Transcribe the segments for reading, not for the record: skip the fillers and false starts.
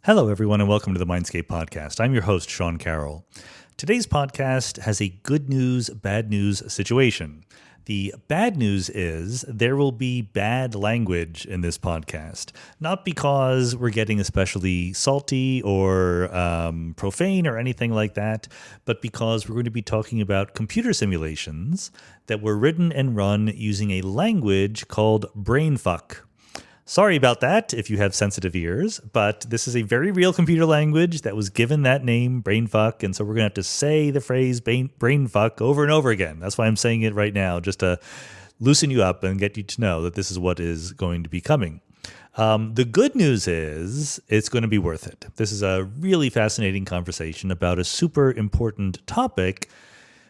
Hello, everyone, and welcome to the Mindscape podcast. I'm your host, Sean Carroll. Today's podcast has a good news, bad news situation. The bad news is there will be bad language in this podcast, not because we're getting especially salty or profane or anything like that, but because we're going to be talking about computer simulations that were written and run using a language called brainfuck. Sorry about that if you have sensitive ears, but this is a very real computer language that was given that name, brainfuck, and so we're going to have to say the phrase brainfuck over and over again. That's why I'm saying it right now, just to loosen you up and get you to know that this is what is going to be coming. The good news is it's going to be worth it. This is a really fascinating conversation about a super important topic,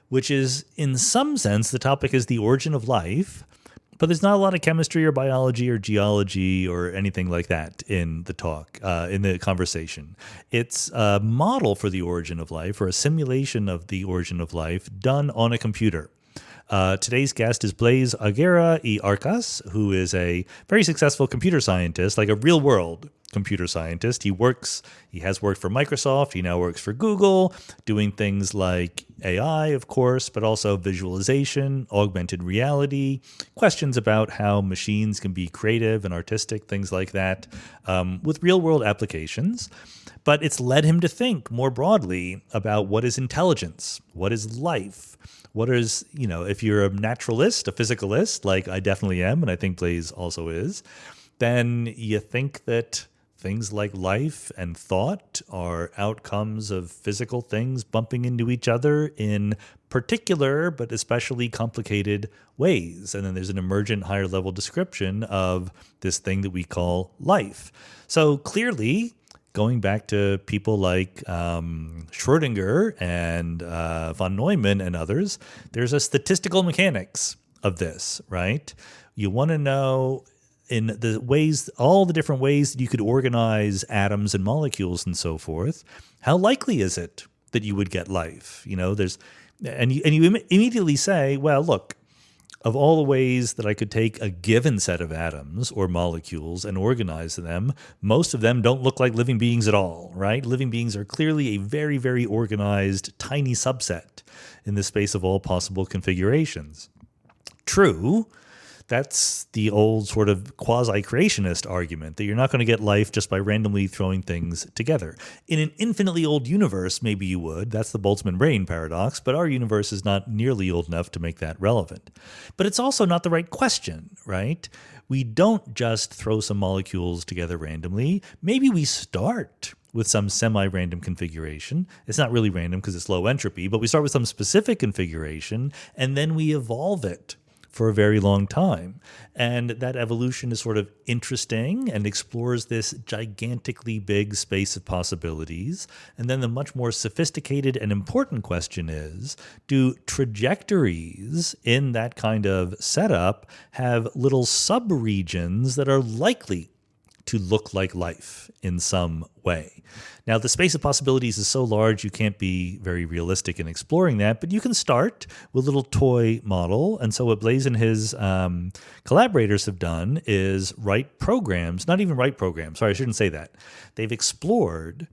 which is, in some sense, the topic is the origin of life. But there's not a lot of chemistry or biology or geology or anything like that in the talk, in the conversation. It's a model for the origin of life, or a simulation of the origin of life done on a computer. Today's guest is Blaise Agüera y Arcas, who is a very successful computer scientist, like a real-world computer scientist. He has worked for Microsoft. He now works for Google, doing things like AI, of course, but also visualization, augmented reality, questions about how machines can be creative and artistic, things like that, with real-world applications. But it's led him to think more broadly about what is intelligence, what is life, what is, if you're a naturalist, a physicalist, like I definitely am, and I think Blaise also is, then you think that things like life and thought are outcomes of physical things bumping into each other in particular, but especially complicated ways. And then there's an emergent higher level description of this thing that we call life. So clearly, going back to people like Schrödinger and von Neumann and others, there's a statistical mechanics of this, right? You want to know in the ways, all the different ways that you could organize atoms and molecules and so forth, how likely is it that you would get life? You immediately say, well, look, of all the ways that I could take a given set of atoms or molecules and organize them, most of them don't look like living beings at all, right? Living beings are clearly a very, very organized, tiny subset in the space of all possible configurations. True. That's the old sort of quasi-creationist argument that you're not going to get life just by randomly throwing things together. In an infinitely old universe, maybe you would. That's the Boltzmann brain paradox, but our universe is not nearly old enough to make that relevant. But it's also not the right question, right? We don't just throw some molecules together randomly. Maybe we start with some semi-random configuration. It's not really random because it's low entropy, but we start with some specific configuration, and then we evolve it for a very long time. And that evolution is sort of interesting and explores this gigantically big space of possibilities. And then the much more sophisticated and important question is, do trajectories in that kind of setup have little subregions that are likely to look like life in some way? Now, the space of possibilities is so large you can't be very realistic in exploring that, but you can start with a little toy model. And so what Blaise and his collaborators have done is write programs, not even write programs, sorry, I shouldn't say that. They've explored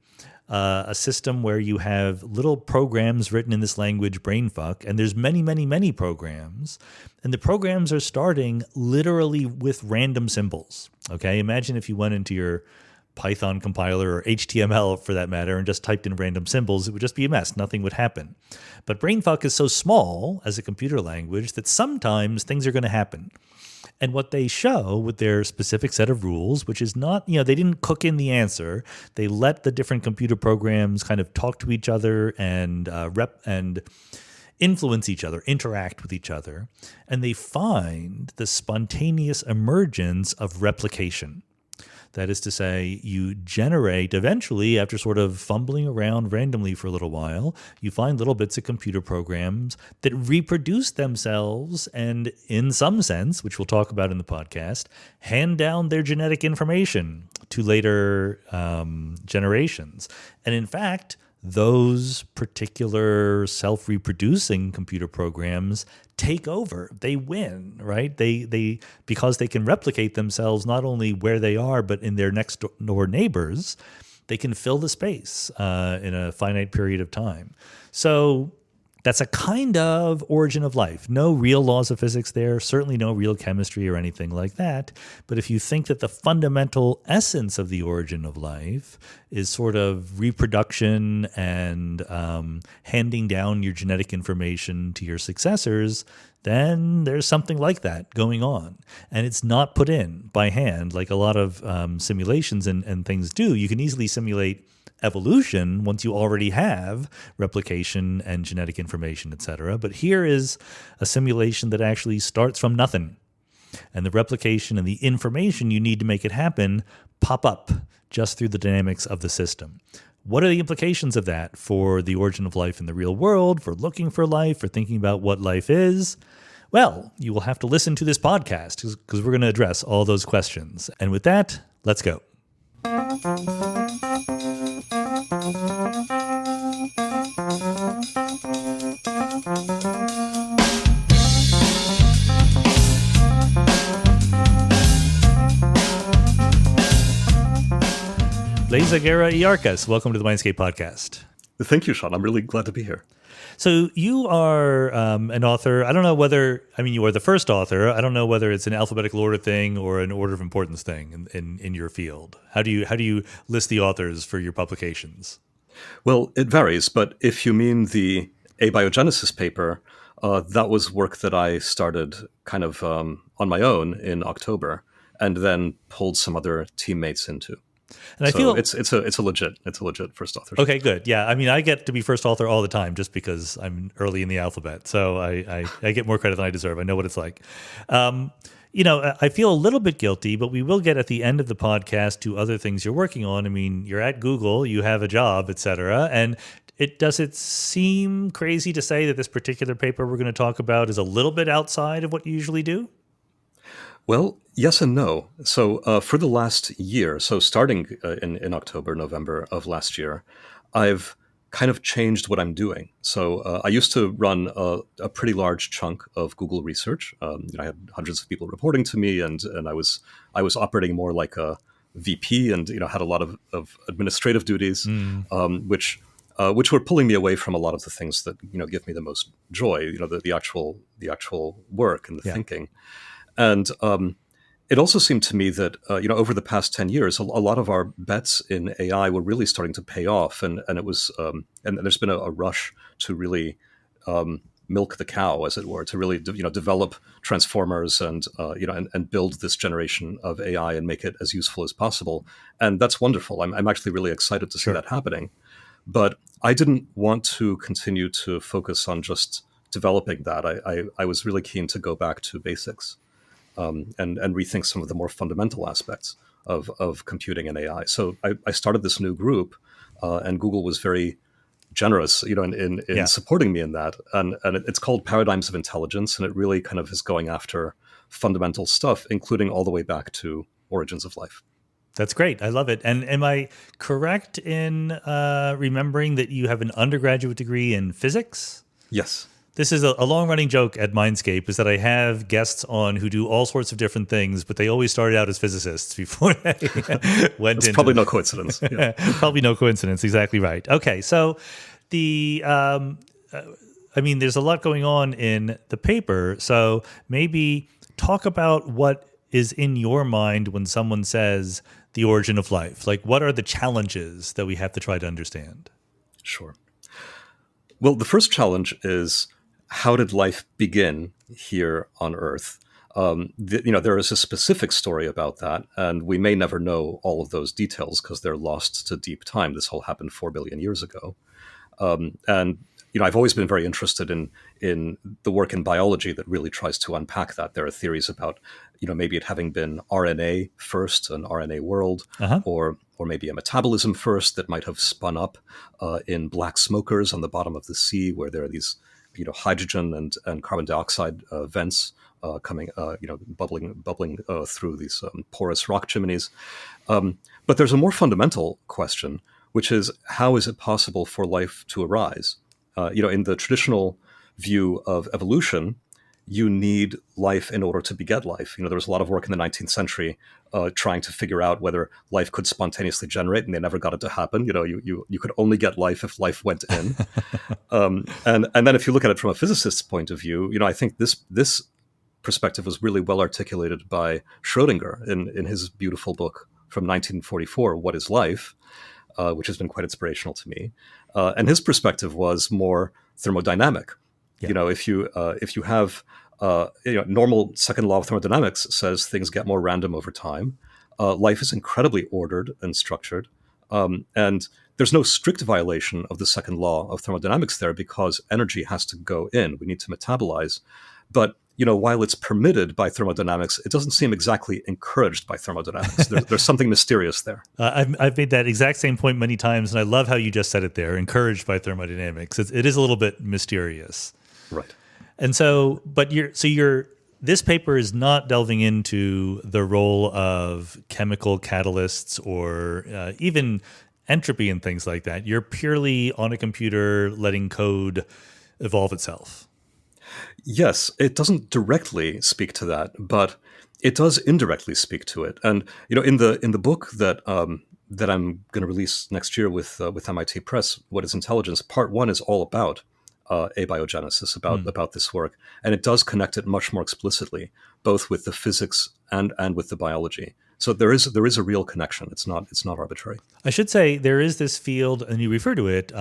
a system where you have little programs written in this language, brainfuck, and there's many, many, many programs. And the programs are starting literally with random symbols. Okay, imagine if you went into your Python compiler or HTML for that matter and just typed in random symbols, it would just be a mess. Nothing would happen. But brainfuck is so small as a computer language that sometimes things are going to happen. And what they show with their specific set of rules, which is not, they didn't cook in the answer. They let the different computer programs kind of talk to each other and influence each other, interact with each other. And they find the spontaneous emergence of replication. That is to say, you generate eventually, after sort of fumbling around randomly for a little while, you find little bits of computer programs that reproduce themselves and, in some sense, which we'll talk about in the podcast, hand down their genetic information to later generations. And in fact, those particular self-reproducing computer programs take over. They win, right? They because they can replicate themselves not only where they are, but in their next door neighbors. they can fill the space in a finite period of time. So that's a kind of origin of life. No real laws of physics there, certainly no real chemistry or anything like that. But if you think that the fundamental essence of the origin of life is sort of reproduction and handing down your genetic information to your successors, then there's something like that going on. And it's not put in by hand like a lot of simulations and things do. You can easily simulate evolution once you already have replication and genetic information, et cetera. But here is a simulation that actually starts from nothing. And the replication and the information you need to make it happen pop up just through the dynamics of the system. What are the implications of that for the origin of life in the real world, for looking for life, for thinking about what life is? Well, you will have to listen to this podcast because we're going to address all those questions. And with that, let's go. Blaise Agüera y Arcas, welcome to the Mindscape podcast. Thank you, Sean. I'm really glad to be here. So you are an author. I don't know whether, you are the first author. I don't know whether it's an alphabetical order thing or an order of importance thing in your field. How do you list the authors for your publications? Well, it varies, but if you mean the abiogenesis paper, that was work that I started kind of on my own in October and then pulled some other teammates into. And I feel it's a legit first author. Okay, good. Yeah, I get to be first author all the time just because I'm early in the alphabet, so I get more credit than I deserve. I know what it's like. I feel a little bit guilty, but we will get at the end of the podcast to other things you're working on. You're at Google, you have a job, et cetera, and does it seem crazy to say that this particular paper we're going to talk about is a little bit outside of what you usually do? Well, yes and no. So for the last year, so starting in October, November of last year, I've kind of changed what I'm doing. So I used to run a pretty large chunk of Google research. I had hundreds of people reporting to me, and I was operating more like a VP, and had a lot of administrative duties, which were pulling me away from a lot of the things that give me the most joy. The actual work and the thinking. And it also seemed to me that, over the past 10 years, a lot of our bets in AI were really starting to pay off. And it was, and there's been a rush to really milk the cow, as it were, to really, develop transformers and build this generation of AI and make it as useful as possible. And that's wonderful. I'm actually really excited to see that happening. But I didn't want to continue to focus on just developing that. I was really keen to go back to basics. And rethink some of the more fundamental aspects of computing and AI. So I started this new group, and Google was very generous, in supporting me in that. And it's called Paradigms of Intelligence, and it really kind of is going after fundamental stuff, including all the way back to origins of life. That's great. I love it. And am I correct in remembering that you have an undergraduate degree in physics? Yes. This is a long-running joke at Mindscape, is that I have guests on who do all sorts of different things, but they always started out as physicists before they went into... It's probably no coincidence. Yeah. Probably no coincidence. Exactly right. Okay, so there's a lot going on in the paper, so maybe talk about what is in your mind when someone says the origin of life. Like, what are the challenges that we have to try to understand? Sure. Well, the first challenge is, how did life begin here on Earth? There is a specific story about that, and we may never know all of those details because they're lost to deep time. This all happened 4 billion years ago. I've always been very interested in the work in biology that really tries to unpack that. There are theories about, maybe it having been RNA first, an RNA world, or maybe a metabolism first that might have spun up in black smokers on the bottom of the sea, where there are these, hydrogen and carbon dioxide vents coming, bubbling through these porous rock chimneys. But there's a more fundamental question, which is, how is it possible for life to arise? In the traditional view of evolution, you need life in order to beget life. There was a lot of work in the 19th century trying to figure out whether life could spontaneously generate, and they never got it to happen. You could only get life if life went in. And then if you look at it from a physicist's point of view, I think this perspective was really well articulated by Schrödinger in his beautiful book from 1944, What is Life? Which has been quite inspirational to me. And his perspective was more thermodynamic. Yeah. If you have normal second law of thermodynamics says things get more random over time. Life is incredibly ordered and structured, and there's no strict violation of the second law of thermodynamics there, because energy has to go in. We need to metabolize, but while it's permitted by thermodynamics, it doesn't seem exactly encouraged by thermodynamics. There's something mysterious there. I've made that exact same point many times, and I love how you just said it there, encouraged by thermodynamics. It is a little bit mysterious. Right. And this paper is not delving into the role of chemical catalysts or even entropy and things like that. You're purely on a computer letting code evolve itself. Yes, it doesn't directly speak to that, but it does indirectly speak to it. And in the book that that I'm going to release next year with MIT Press, What is Intelligence? Part 1 is all about abiogenesis, about this work, and it does connect it much more explicitly, both with the physics and with the biology. So there is a real connection. It's not arbitrary. I should say there is this field, and you refer to it,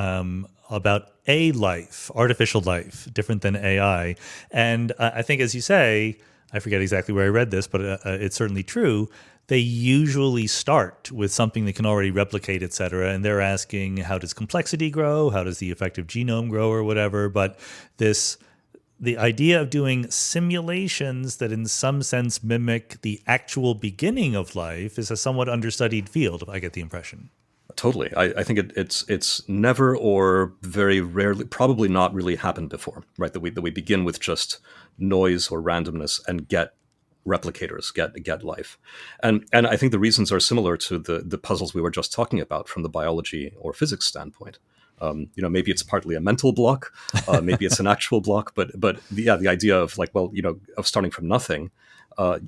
about life, artificial life, different than AI. And I think, as you say, I forget exactly where I read this, but it's certainly true. They usually start with something that can already replicate, et cetera, and they're asking, how does complexity grow? How does the effective genome grow, or whatever? But the idea of doing simulations that in some sense mimic the actual beginning of life is a somewhat understudied field, I get the impression. Totally. I think it's never, or very rarely, probably not really happened before, right? That we begin with just noise or randomness and get replicators, get life. And I think the reasons are similar to the puzzles we were just talking about from the biology or physics standpoint. Maybe it's partly a mental block, maybe it's an actual block, but the idea of of starting from nothing,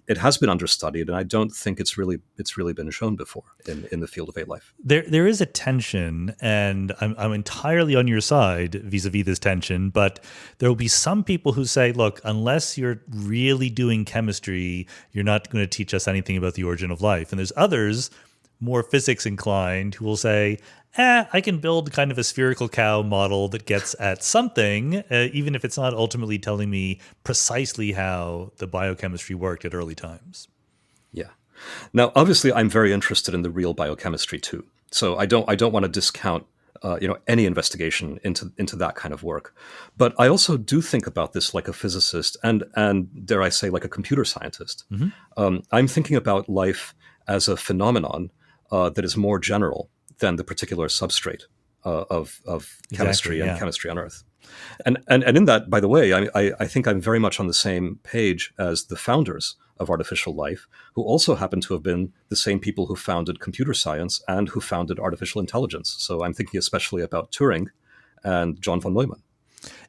it has been understudied, and I don't think it's really been shown before in the field of life. There is a tension, and I'm entirely on your side vis-a-vis this tension, but there will be some people who say, look, unless you're really doing chemistry, you're not going to teach us anything about the origin of life. And there's others, more physics inclined, who will say, I can build kind of a spherical cow model that gets at something, even if it's not ultimately telling me precisely how the biochemistry worked at early times. Yeah. Now, obviously, I'm very interested in the real biochemistry too. So I don't want to discount any investigation into that kind of work. But I also do think about this like a physicist and dare I say, like a computer scientist. Mm-hmm. I'm thinking about life as a phenomenon that is more general than the particular substrate of chemistry and chemistry on Earth. And in that, by the way, I think I'm very much on the same page as the founders of artificial life, who also happen to have been the same people who founded computer science and who founded artificial intelligence. So I'm thinking especially about Turing and John von Neumann.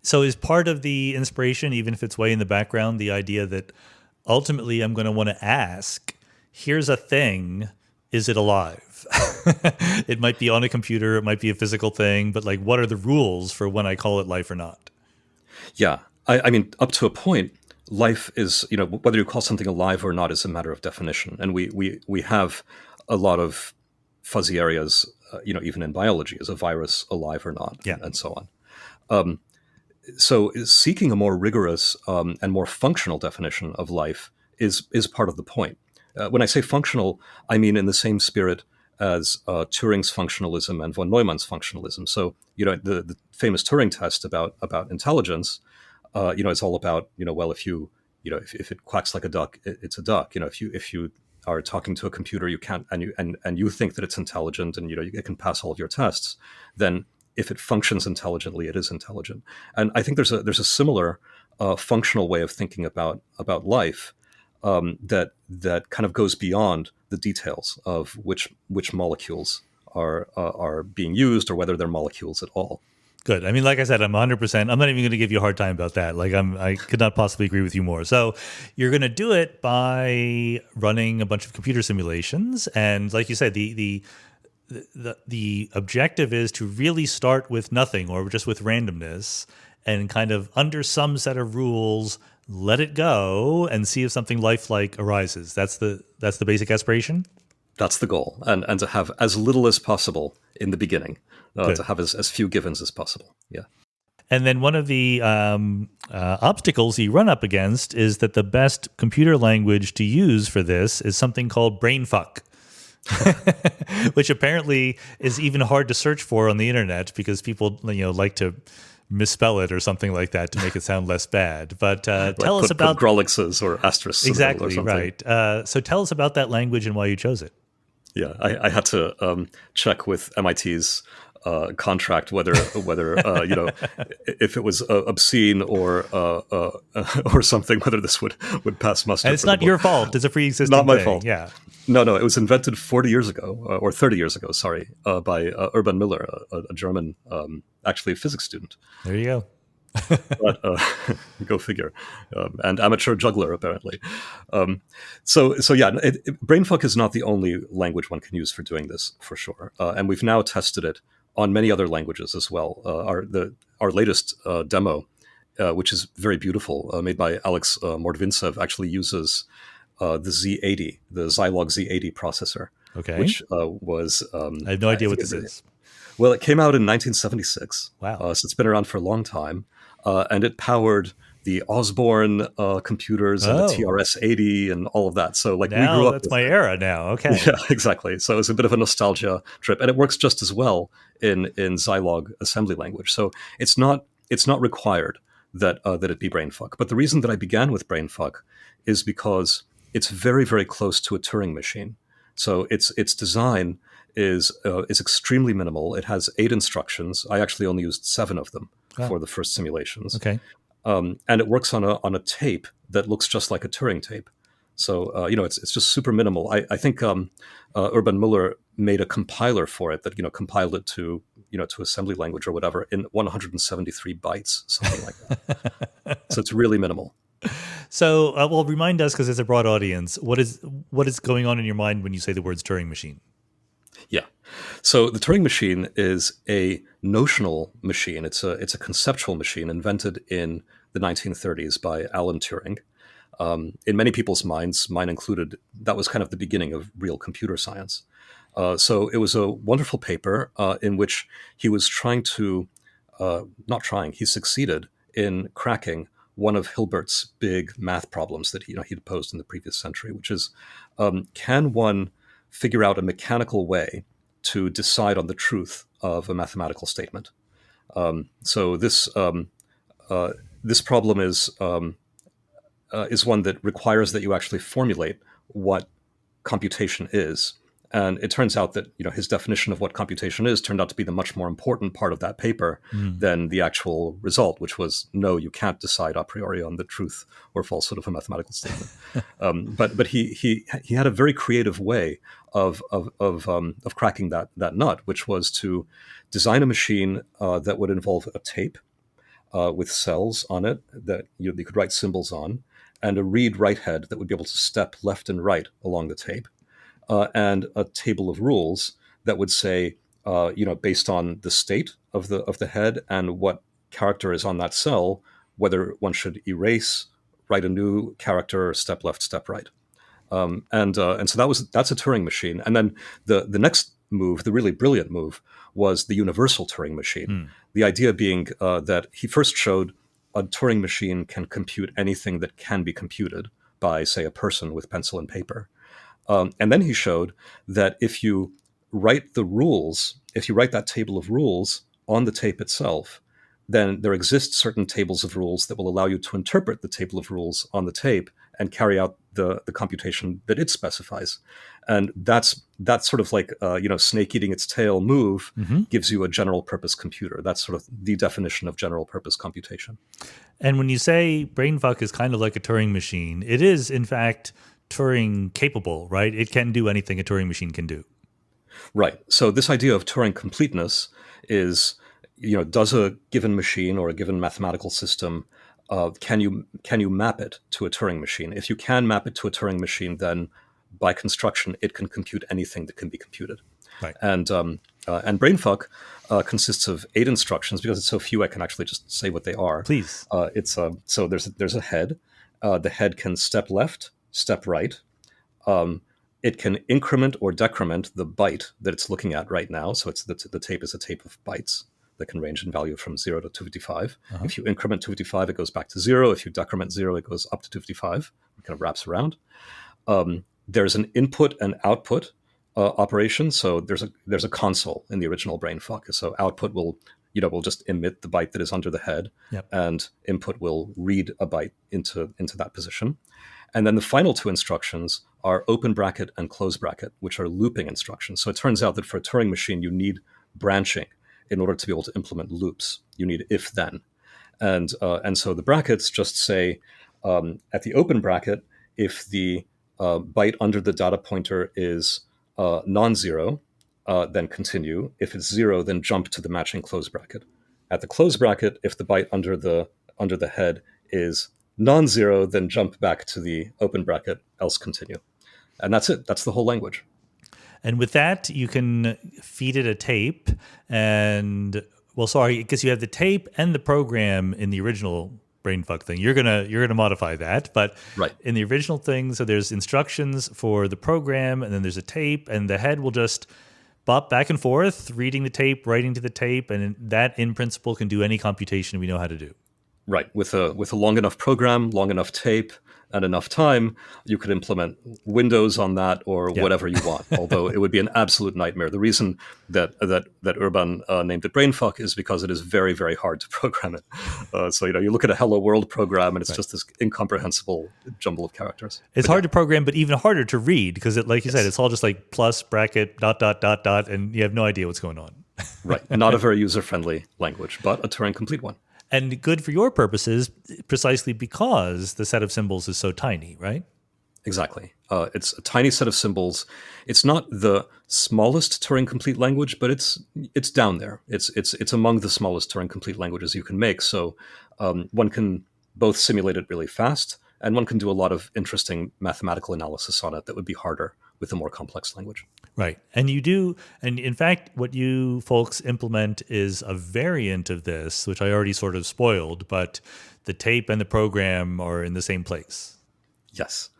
So is part of the inspiration, even if it's way in the background, the idea that ultimately I'm going to want to ask, here's a thing, is it alive? It might be on a computer, it might be a physical thing, but what are the rules for when I call it life or not? Yeah, I mean, up to a point, life is, whether you call something alive or not is a matter of definition. And we have a lot of fuzzy areas, even in biology. Is a virus alive or not? Yeah. And so on. So seeking a more rigorous and more functional definition of life is part of the point. When I say functional, I mean in the same spirit as Turing's functionalism and von Neumann's functionalism. So, the famous Turing test about intelligence, it's all about, well, if if it quacks like a duck, it's a duck. If you are talking to a computer, you can't, and you think that it's intelligent, and it can pass all of your tests, then if it functions intelligently, it is intelligent. And I think there's a similar functional way of thinking about life. That kind of goes beyond the details of which molecules are being used or whether they're molecules at all. Good. I mean, like I said, I'm 100%. I'm not even going to give you a hard time about that. Like, I could not possibly agree with you more. So, you're going to do it by running a bunch of computer simulations, and like you said, the objective is to really start with nothing or just with randomness, and kind of under some set of rules, let it go and see if something lifelike arises. That's the basic aspiration. That's the goal, and to have as little as possible in the beginning, Good. to have as few givens as possible. Yeah. And then one of the obstacles you run up against is that the best computer language to use for this is something called brainfuck, which apparently is even hard to search for on the internet because people like to misspell it or something like that to make it sound less bad. But tell us about Grolixes or asterisks. Exactly, or something. right. So tell us about that language and why you chose it. Yeah, I had to check with MIT's contract whether if it was obscene or something, whether this would pass muster. And it's not your fault. It's a pre-existing Not my thing. fault. Yeah. No, it was invented 40 years ago, or 30 years ago, sorry, by Urban Miller, a German, actually physics student. There you go. But go figure, and amateur juggler apparently. So yeah, brainfuck is not the only language one can use for doing this, for sure. And we've now tested it on many other languages as well. Our latest demo, which is very beautiful, made by Alex Mordvintsev, actually uses the Z80, the Zilog Z80 processor. Okay. Which was I have no idea what this is. Well, it came out in 1976. Wow. So it's been around for a long time. And it powered the Osborne computers and the TRS-80 and all of that. So, like, now, we grew up. That's my era now. Okay. Yeah, exactly. So it's a bit of a nostalgia trip, and it works just as well in Zilog assembly language. So it's not required that it be brainfuck. But the reason that I began with brainfuck is because it's very, very close to a Turing machine. So its design is extremely minimal. It has 8 instructions. I actually only used 7 of them for the first simulations. Okay. And it works on a tape that looks just like a Turing tape. So it's just super minimal. I think Urban Miller made a compiler for it that compiled it to assembly language or whatever in 173 bytes, something like that. So it's really minimal. So, well, remind us, because it's a broad audience, what is going on in your mind when you say the words Turing machine? Yeah. So the Turing machine is a notional machine. It's a conceptual machine invented in the 1930s by Alan Turing. In many people's minds, mine included, that was kind of the beginning of real computer science. So it was a wonderful paper in which he was he succeeded in cracking one of Hilbert's big math problems that he'd posed in the previous century, which is, can one figure out a mechanical way to decide on the truth of a mathematical statement? So this problem is one that requires that you actually formulate what computation is. And it turns out that his definition of what computation is turned out to be the much more important part of that paper than the actual result, which was, no, you can't decide a priori on the truth or falsehood of a mathematical statement. But he had a very creative way of cracking that nut, which was to design a machine that would involve a tape with cells on it that you could write symbols on, and a read-write head that would be able to step left and right along the tape. And a table of rules that would say, based on the state of the head and what character is on that cell, whether one should erase, write a new character, or step left, step right. And so that's a Turing machine. And then the next move, the really brilliant move, was the universal Turing machine. The idea being that he first showed a Turing machine can compute anything that can be computed by, say, a person with pencil and paper. And then he showed that if you write that table of rules on the tape itself, then there exist certain tables of rules that will allow you to interpret the table of rules on the tape and carry out the computation that it specifies. And that's sort of like snake eating its tail move gives you a general purpose computer. That's sort of the definition of general purpose computation. And when you say brainfuck is kind of like a Turing machine, it is in fact Turing capable, right? It can do anything a Turing machine can do. Right. So this idea of Turing completeness is does a given machine or a given mathematical system, can you map it to a Turing machine? If you can map it to a Turing machine, then by construction it can compute anything that can be computed. Right. And brainfuck consists of 8 instructions. Because it's so few, I can actually just say what they are. Please. So there's a head. The head can step left, step right. It can increment or decrement the byte that it's looking at right now. So the tape is a tape of bytes that can range in value from 0 to 255. If you increment 255, it goes back to 0. If you decrement 0, it goes up to 255. It kind of wraps around. There's an input and output operation. So there's a console in the original brainfuck. So output will just emit the byte that is under the head, Yep. and input will read a byte into that position. And then the final 2 instructions are open bracket and close bracket, which are looping instructions. So it turns out that for a Turing machine, you need branching in order to be able to implement loops. You need if-then. And so the brackets just say, at the open bracket, if the byte under the data pointer is non-zero, then continue. If it's 0, then jump to the matching close bracket. At the close bracket, if the byte under the head is non-zero, then jump back to the open bracket, else continue. And that's it. That's the whole language. And with that, you can feed it a tape. And, well, sorry, because you have the tape and the program in the original brainfuck thing. You're gonna modify that, but Right. in the original thing, so there's instructions for the program, and then there's a tape, and the head will just bop back and forth, reading the tape, writing to the tape, and that, in principle, can do any computation we know how to do. Right. With a long enough program, long enough tape, and enough time, you could implement Windows on that or whatever you want. Although it would be an absolute nightmare. The reason that Urban named it brainfuck is because it is very, very hard to program it. So you look at a Hello World program and it's just this incomprehensible jumble of characters. It's hard to program, but even harder to read because, like you said, it's all just like plus bracket dot dot dot dot, and you have no idea what's going on. Right. Not a very user-friendly language, but a Turing complete one. And good for your purposes, precisely because the set of symbols is so tiny, right? Exactly. It's a tiny set of symbols. It's not the smallest Turing complete language, but it's down there. It's among the smallest Turing complete languages you can make. So one can both simulate it really fast, and one can do a lot of interesting mathematical analysis on it that would be harder with a more complex language. Right. And you do, and in fact, what you folks implement is a variant of this, which I already sort of spoiled, but the tape and the program are in the same place. Yes.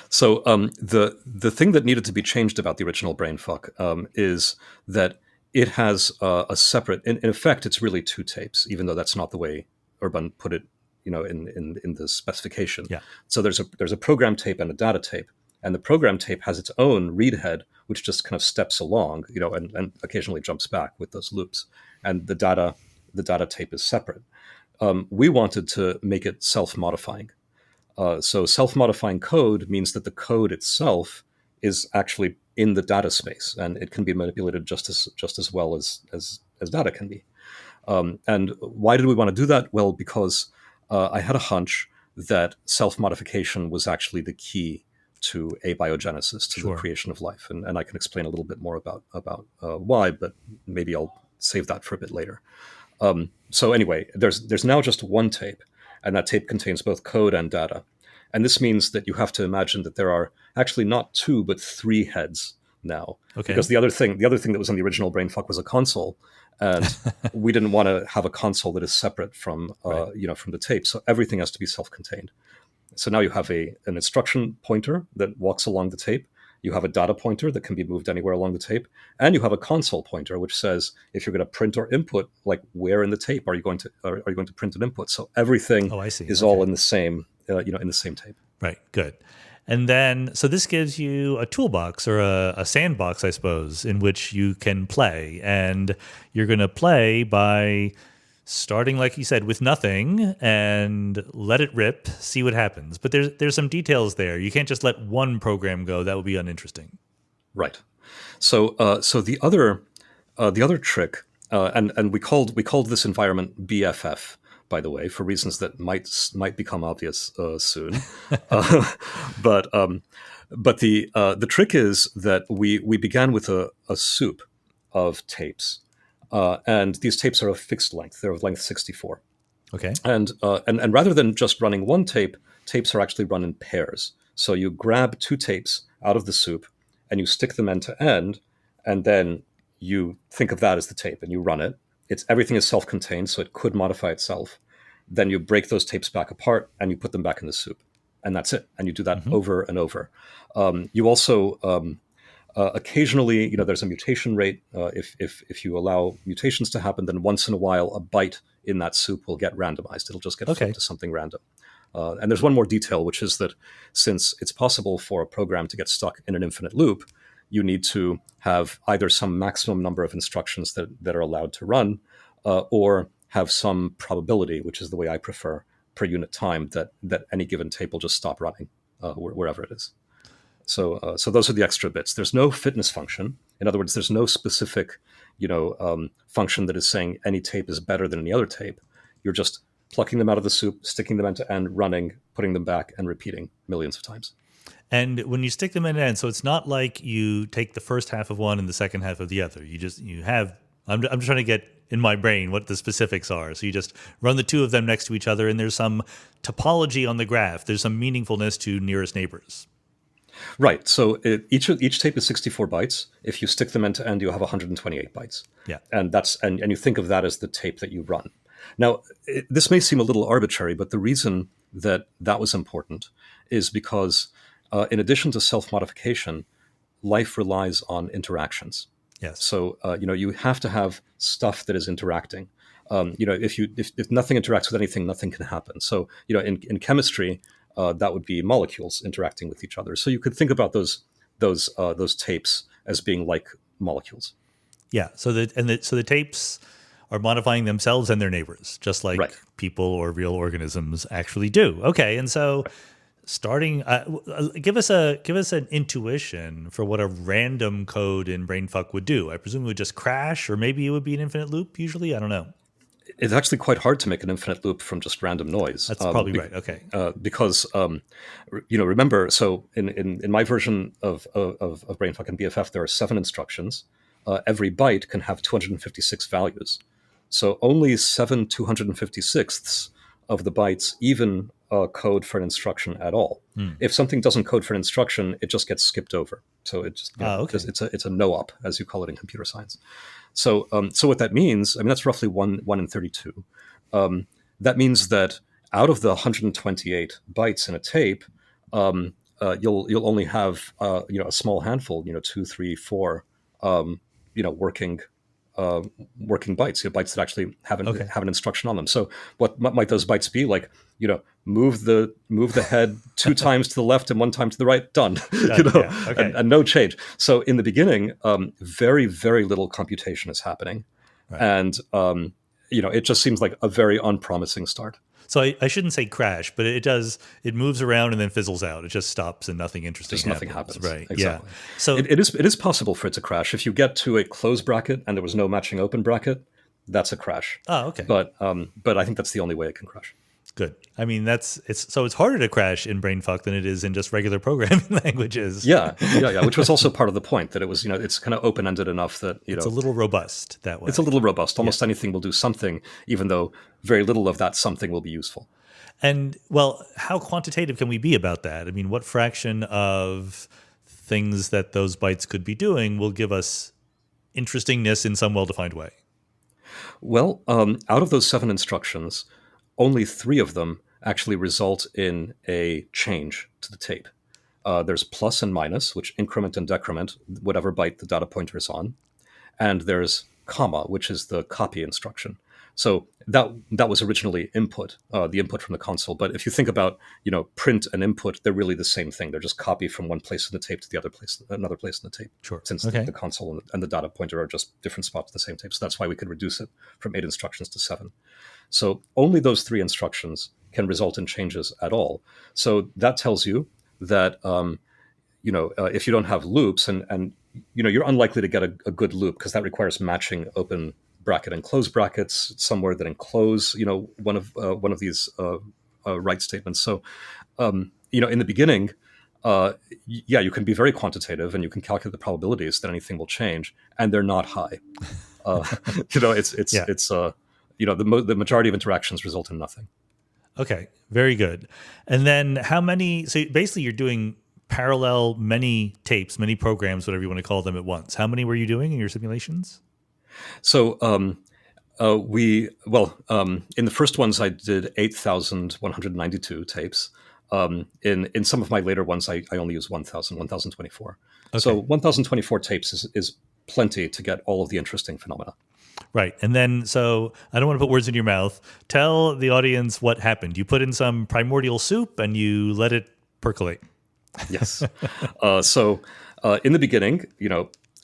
So the thing that needed to be changed about the original brainfuck is that it has a separate, in effect, it's really 2 tapes, even though that's not the way Urban put it, in the specification. Yeah. So there's a program tape and a data tape. And the program tape has its own read head, which just kind of steps along, and occasionally jumps back with those loops. And the data tape is separate. We wanted to make it self-modifying. So self-modifying code means that the code itself is actually in the data space, and it can be manipulated just as well as data can be. And why did we want to do that? Well, because I had a hunch that self-modification was actually the key to abiogenesis, to the creation of life. And I can explain a little bit more about why, but maybe I'll save that for a bit later. So anyway, there's now just one tape, and that tape contains both code and data. And this means that you have to imagine that there are actually not 2, but 3 heads now. Okay. Because the other thing that was in the original brainfuck was a console. And we didn't want to have a console that is separate from, from the tape. So everything has to be self-contained. So now you have an instruction pointer that walks along the tape. You have a data pointer that can be moved anywhere along the tape. And you have a console pointer, which says if you're going to print or input, like where in the tape are you going to print an input? So everything is all in the same, in the same tape. Right. Good. And then, so this gives you a toolbox or a sandbox, I suppose, in which you can play. And you're going to play by starting, like you said, with nothing and let it rip, see what happens. But there's some details there. You can't just let one program go. That would be uninteresting. Right. So the other trick, and we called this environment BFF, by the way, for reasons that might become obvious soon. But the trick is that we began with a soup of tapes. And these tapes are of fixed length. They're of length 64. Okay. And rather than just running one tape, tapes are actually run in pairs. So you grab two tapes out of the soup and you stick them end to end, and then you think of that as the tape and you run it. Everything is self-contained, so it could modify itself. Then you break those tapes back apart and you put them back in the soup. And that's it. And you do that over and over. You also occasionally, there's a mutation rate. If you allow mutations to happen, then once in a while, a byte in that soup will get randomized. It'll just get flipped to something random. And there's one more detail, which is that since it's possible for a program to get stuck in an infinite loop, you need to have either some maximum number of instructions that are allowed to run, or have some probability, which is the way I prefer, per unit time, that any given tape will just stop running wherever it is. So those are the extra bits. There's no fitness function. In other words, there's no specific, function that is saying any tape is better than any other tape. You're just plucking them out of the soup, sticking them end to end, running, putting them back, and repeating millions of times. And when you stick them end to end, so it's not like you take the first half of one and the second half of the other. I'm just trying to get in my brain what the specifics are. So you just run the two of them next to each other, and there's some topology on the graph. There's some meaningfulness to nearest neighbors. Right. So each tape is 64 bytes. If you stick them end to end, you have 128 bytes. Yeah. And and you think of that as the tape that you run. Now, this may seem a little arbitrary, but the reason that was important is because in addition to self-modification, life relies on interactions. Yes. So, you have to have stuff that is interacting. If nothing interacts with anything, nothing can happen. So, in chemistry, that would be molecules interacting with each other. So you could think about those tapes as being like molecules. Yeah. So the tapes are modifying themselves and their neighbors, just like people or real organisms actually do. Okay. And so starting, give us an intuition for what a random code in Brainfuck would do. I presume it would just crash, or maybe it would be an infinite loop usually. I don't know. It's actually quite hard to make an infinite loop from just random noise. That's probably right. Okay. Because remember, so in my version of Brainfuck and BFF, there are 7 instructions. Every byte can have 256 values. So only 7 256ths of the bytes even code for an instruction at all. If something doesn't code for an instruction, it just gets skipped over. So it just it's a no-op, as you call it in computer science. So what that means, that's roughly 1 in 32. That means that out of the 128 bytes in a tape, you'll only have a small handful, 2, 3, 4, working bytes, bytes that actually have an instruction on them. So what might those bytes be? Like, move the head 2 times to the left and 1 time to the right, done. And no change. So in the beginning, very, very little computation is happening. Right. And it just seems like a very unpromising start. So I shouldn't say crash, but it moves around and then fizzles out. It just stops and nothing interesting happens. Nothing happens. Right. Exactly. Yeah. So it is possible for it to crash. If you get to a close bracket and there was no matching open bracket, that's a crash. Oh, okay. But I think that's the only way it can crash. Good. It's harder to crash in Brainfuck than it is in just regular programming languages. Yeah. Which was also part of the point, that it was, it's kind of open-ended enough that, it's a little robust that way. It's a little robust. Almost anything will do something, even though very little of that something will be useful. And, well, how quantitative can we be about that? What fraction of things that those bytes could be doing will give us interestingness in some well-defined way? Well, out of those 7 instructions, only 3 of them actually result in a change to the tape. There's plus and minus, which increment and decrement whatever byte the data pointer is on. And there's comma, which is the copy instruction. So that was originally input, the input from the console. But if you think about, print and input, they're really the same thing. They're just copy from one place in the tape to the other place, another place in the tape. Sure. Since the console and the data pointer are just different spots of the same tape. So that's why we could reduce it from 8 instructions to 7. So only those 3 instructions can result in changes at all. So that tells you that, if you don't have loops and you're unlikely to get a good loop, because that requires matching open bracket and close brackets somewhere that enclose, one of these write statements. So, in the beginning, you can be very quantitative and you can calculate the probabilities that anything will change, and they're not high. Yeah. The majority of interactions result in nothing. Okay, very good. And then how many? So basically, you're doing parallel many tapes, many programs, whatever you want to call them, at once. How many were you doing in your simulations? So in the first ones, I did 8,192 tapes. In some of my later ones, I only use 1,024. So Okay, 1,024 tapes is plenty to get all of the interesting phenomena. right. And then, so I don't want to put words in your mouth. Tell the audience what happened. You put in some primordial soup and you let it percolate. Yes. In the beginning,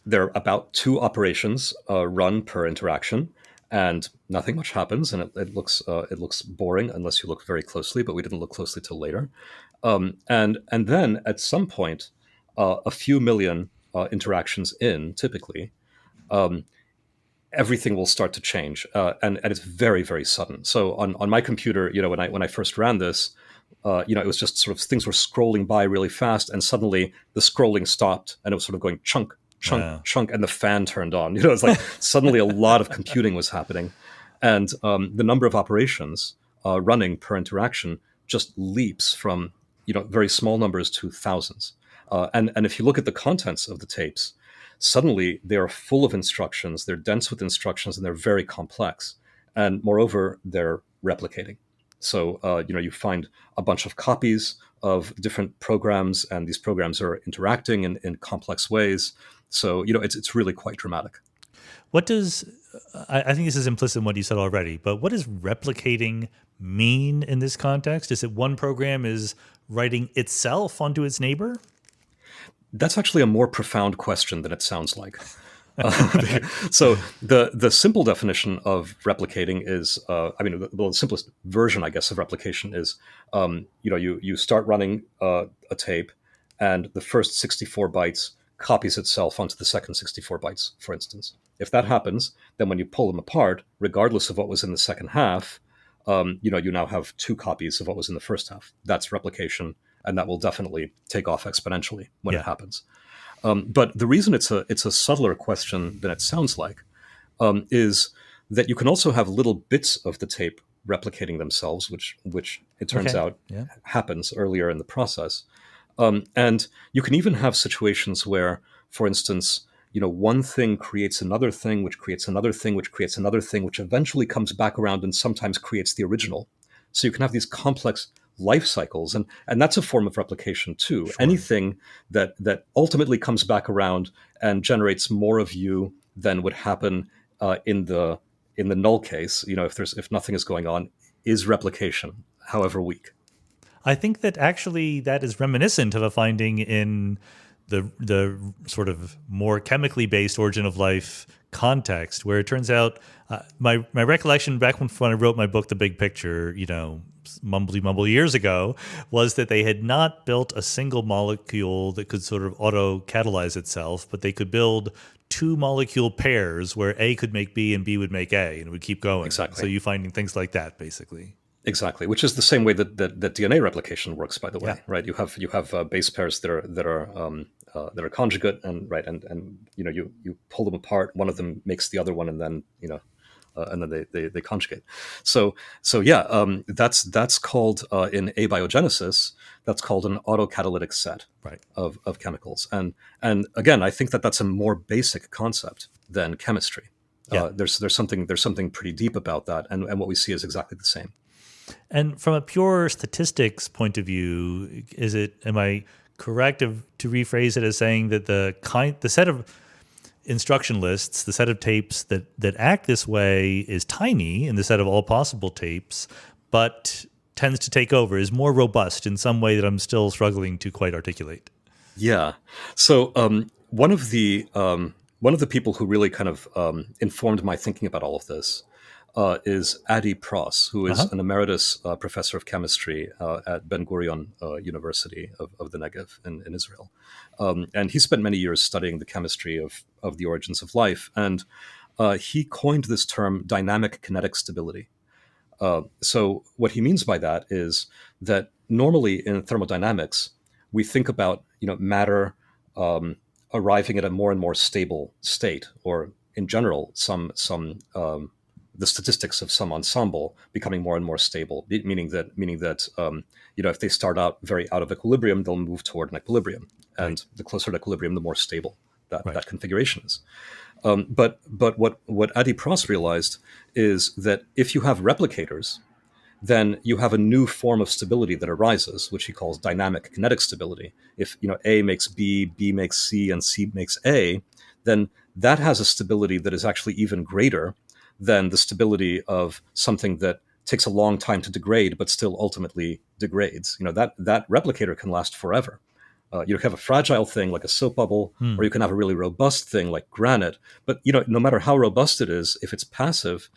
there are about two operations run per interaction, and nothing much happens, and it looks boring unless you look very closely. But we didn't look closely till later, and then at some point, a few million interactions in, typically, everything will start to change, and it's very, very sudden. So on my computer, when I first ran this, it was just sort of things were scrolling by really fast, and suddenly the scrolling stopped, and it was sort of going chunk, chunk, Wow. chunk, and the fan turned on. It's like suddenly a lot of computing was happening, and the number of operations running per interaction just leaps from very small numbers to thousands. And if you look at the contents of the tapes, suddenly they are full of instructions, they're dense with instructions, and they're very complex. And moreover, they're replicating. So, you find a bunch of copies of different programs, and these programs are interacting in complex ways. So, it's really quite dramatic. What does, I think this is implicit in what you said already, but what does replicating mean in this context? Is it one program is writing itself onto its neighbor? That's actually a more profound question than it sounds like. So the simple definition of replicating is, the simplest version, I guess, of replication is, you start running a tape, and the first 64 bytes copies itself onto the second 64 bytes, for instance. If that happens, then when you pull them apart, regardless of what was in the second half, you now have two copies of what was in the first half. That's replication, and that will definitely take off exponentially when it Yeah. happens. But the reason it's a subtler question than it sounds like is that you can also have little bits of the tape replicating themselves, which it turns Okay. out Yeah. happens earlier in the process. And you can even have situations where, for instance, one thing creates another thing, which creates another thing, which creates another thing, which eventually comes back around and sometimes creates the original. So you can have these complex life cycles, and that's a form of replication too. Sure. Anything that ultimately comes back around and generates more of you than would happen in the null case, if nothing is going on, is replication, however weak. I think that actually that is reminiscent of a finding in the sort of more chemically based origin of life context, where it turns out my recollection back when I wrote my book, The Big Picture, mumbly mumble years ago, was that they had not built a single molecule that could sort of auto catalyze itself, but they could build two molecule pairs where A could make B and B would make A, and it would keep going. Exactly. So you finding things like that, basically. Exactly, which is the same way that DNA replication works, by the way, Yeah. right? You have base pairs that are conjugate, and right, and you pull them apart. One of them makes the other one, and then they conjugate. So yeah, that's called in abiogenesis. That's called an autocatalytic set Right. of chemicals, and again, I think that's a more basic concept than chemistry. Yeah. There's something pretty deep about that, and what we see is exactly the same. And from a pure statistics point of view, am I correct to rephrase it as saying that the set of instruction lists, the set of tapes that act this way is tiny in the set of all possible tapes, but tends to take over, is more robust in some way that I'm still struggling to quite articulate? Yeah. So one of the people who really kind of informed my thinking about all of this is Adi Pras, who is Uh-huh. an emeritus professor of chemistry at Ben Gurion University of the Negev in Israel. And he spent many years studying the chemistry of the origins of life. And he coined this term dynamic kinetic stability. So what he means by that is that normally in thermodynamics, we think about matter arriving at a more and more stable state, or in general, the statistics of some ensemble becoming more and more stable, meaning that if they start out very out of equilibrium, they'll move toward an equilibrium, and Right. the closer to equilibrium, the more stable Right. that configuration is. But what Adi Pross realized is that if you have replicators, then you have a new form of stability that arises, which he calls dynamic kinetic stability. If A makes B, B makes C, and C makes A, then that has a stability that is actually even greater than the stability of something that takes a long time to degrade but still ultimately degrades. That replicator can last forever. You can have a fragile thing like a soap bubble, or you can have a really robust thing like granite. But no matter how robust it is, if it's passive,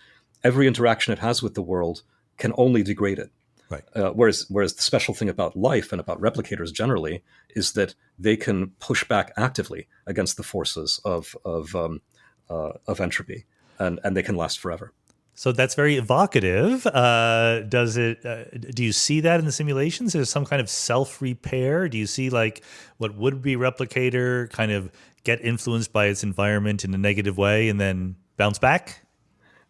every interaction it has with the world can only degrade it. Right. Whereas the special thing about life and about replicators generally is that they can push back actively against the forces of entropy, and they can last forever. So that's very evocative. Does it? Do you see that in the simulations? Is there some kind of self-repair? Do you see like what would be replicator kind of get influenced by its environment in a negative way and then bounce back?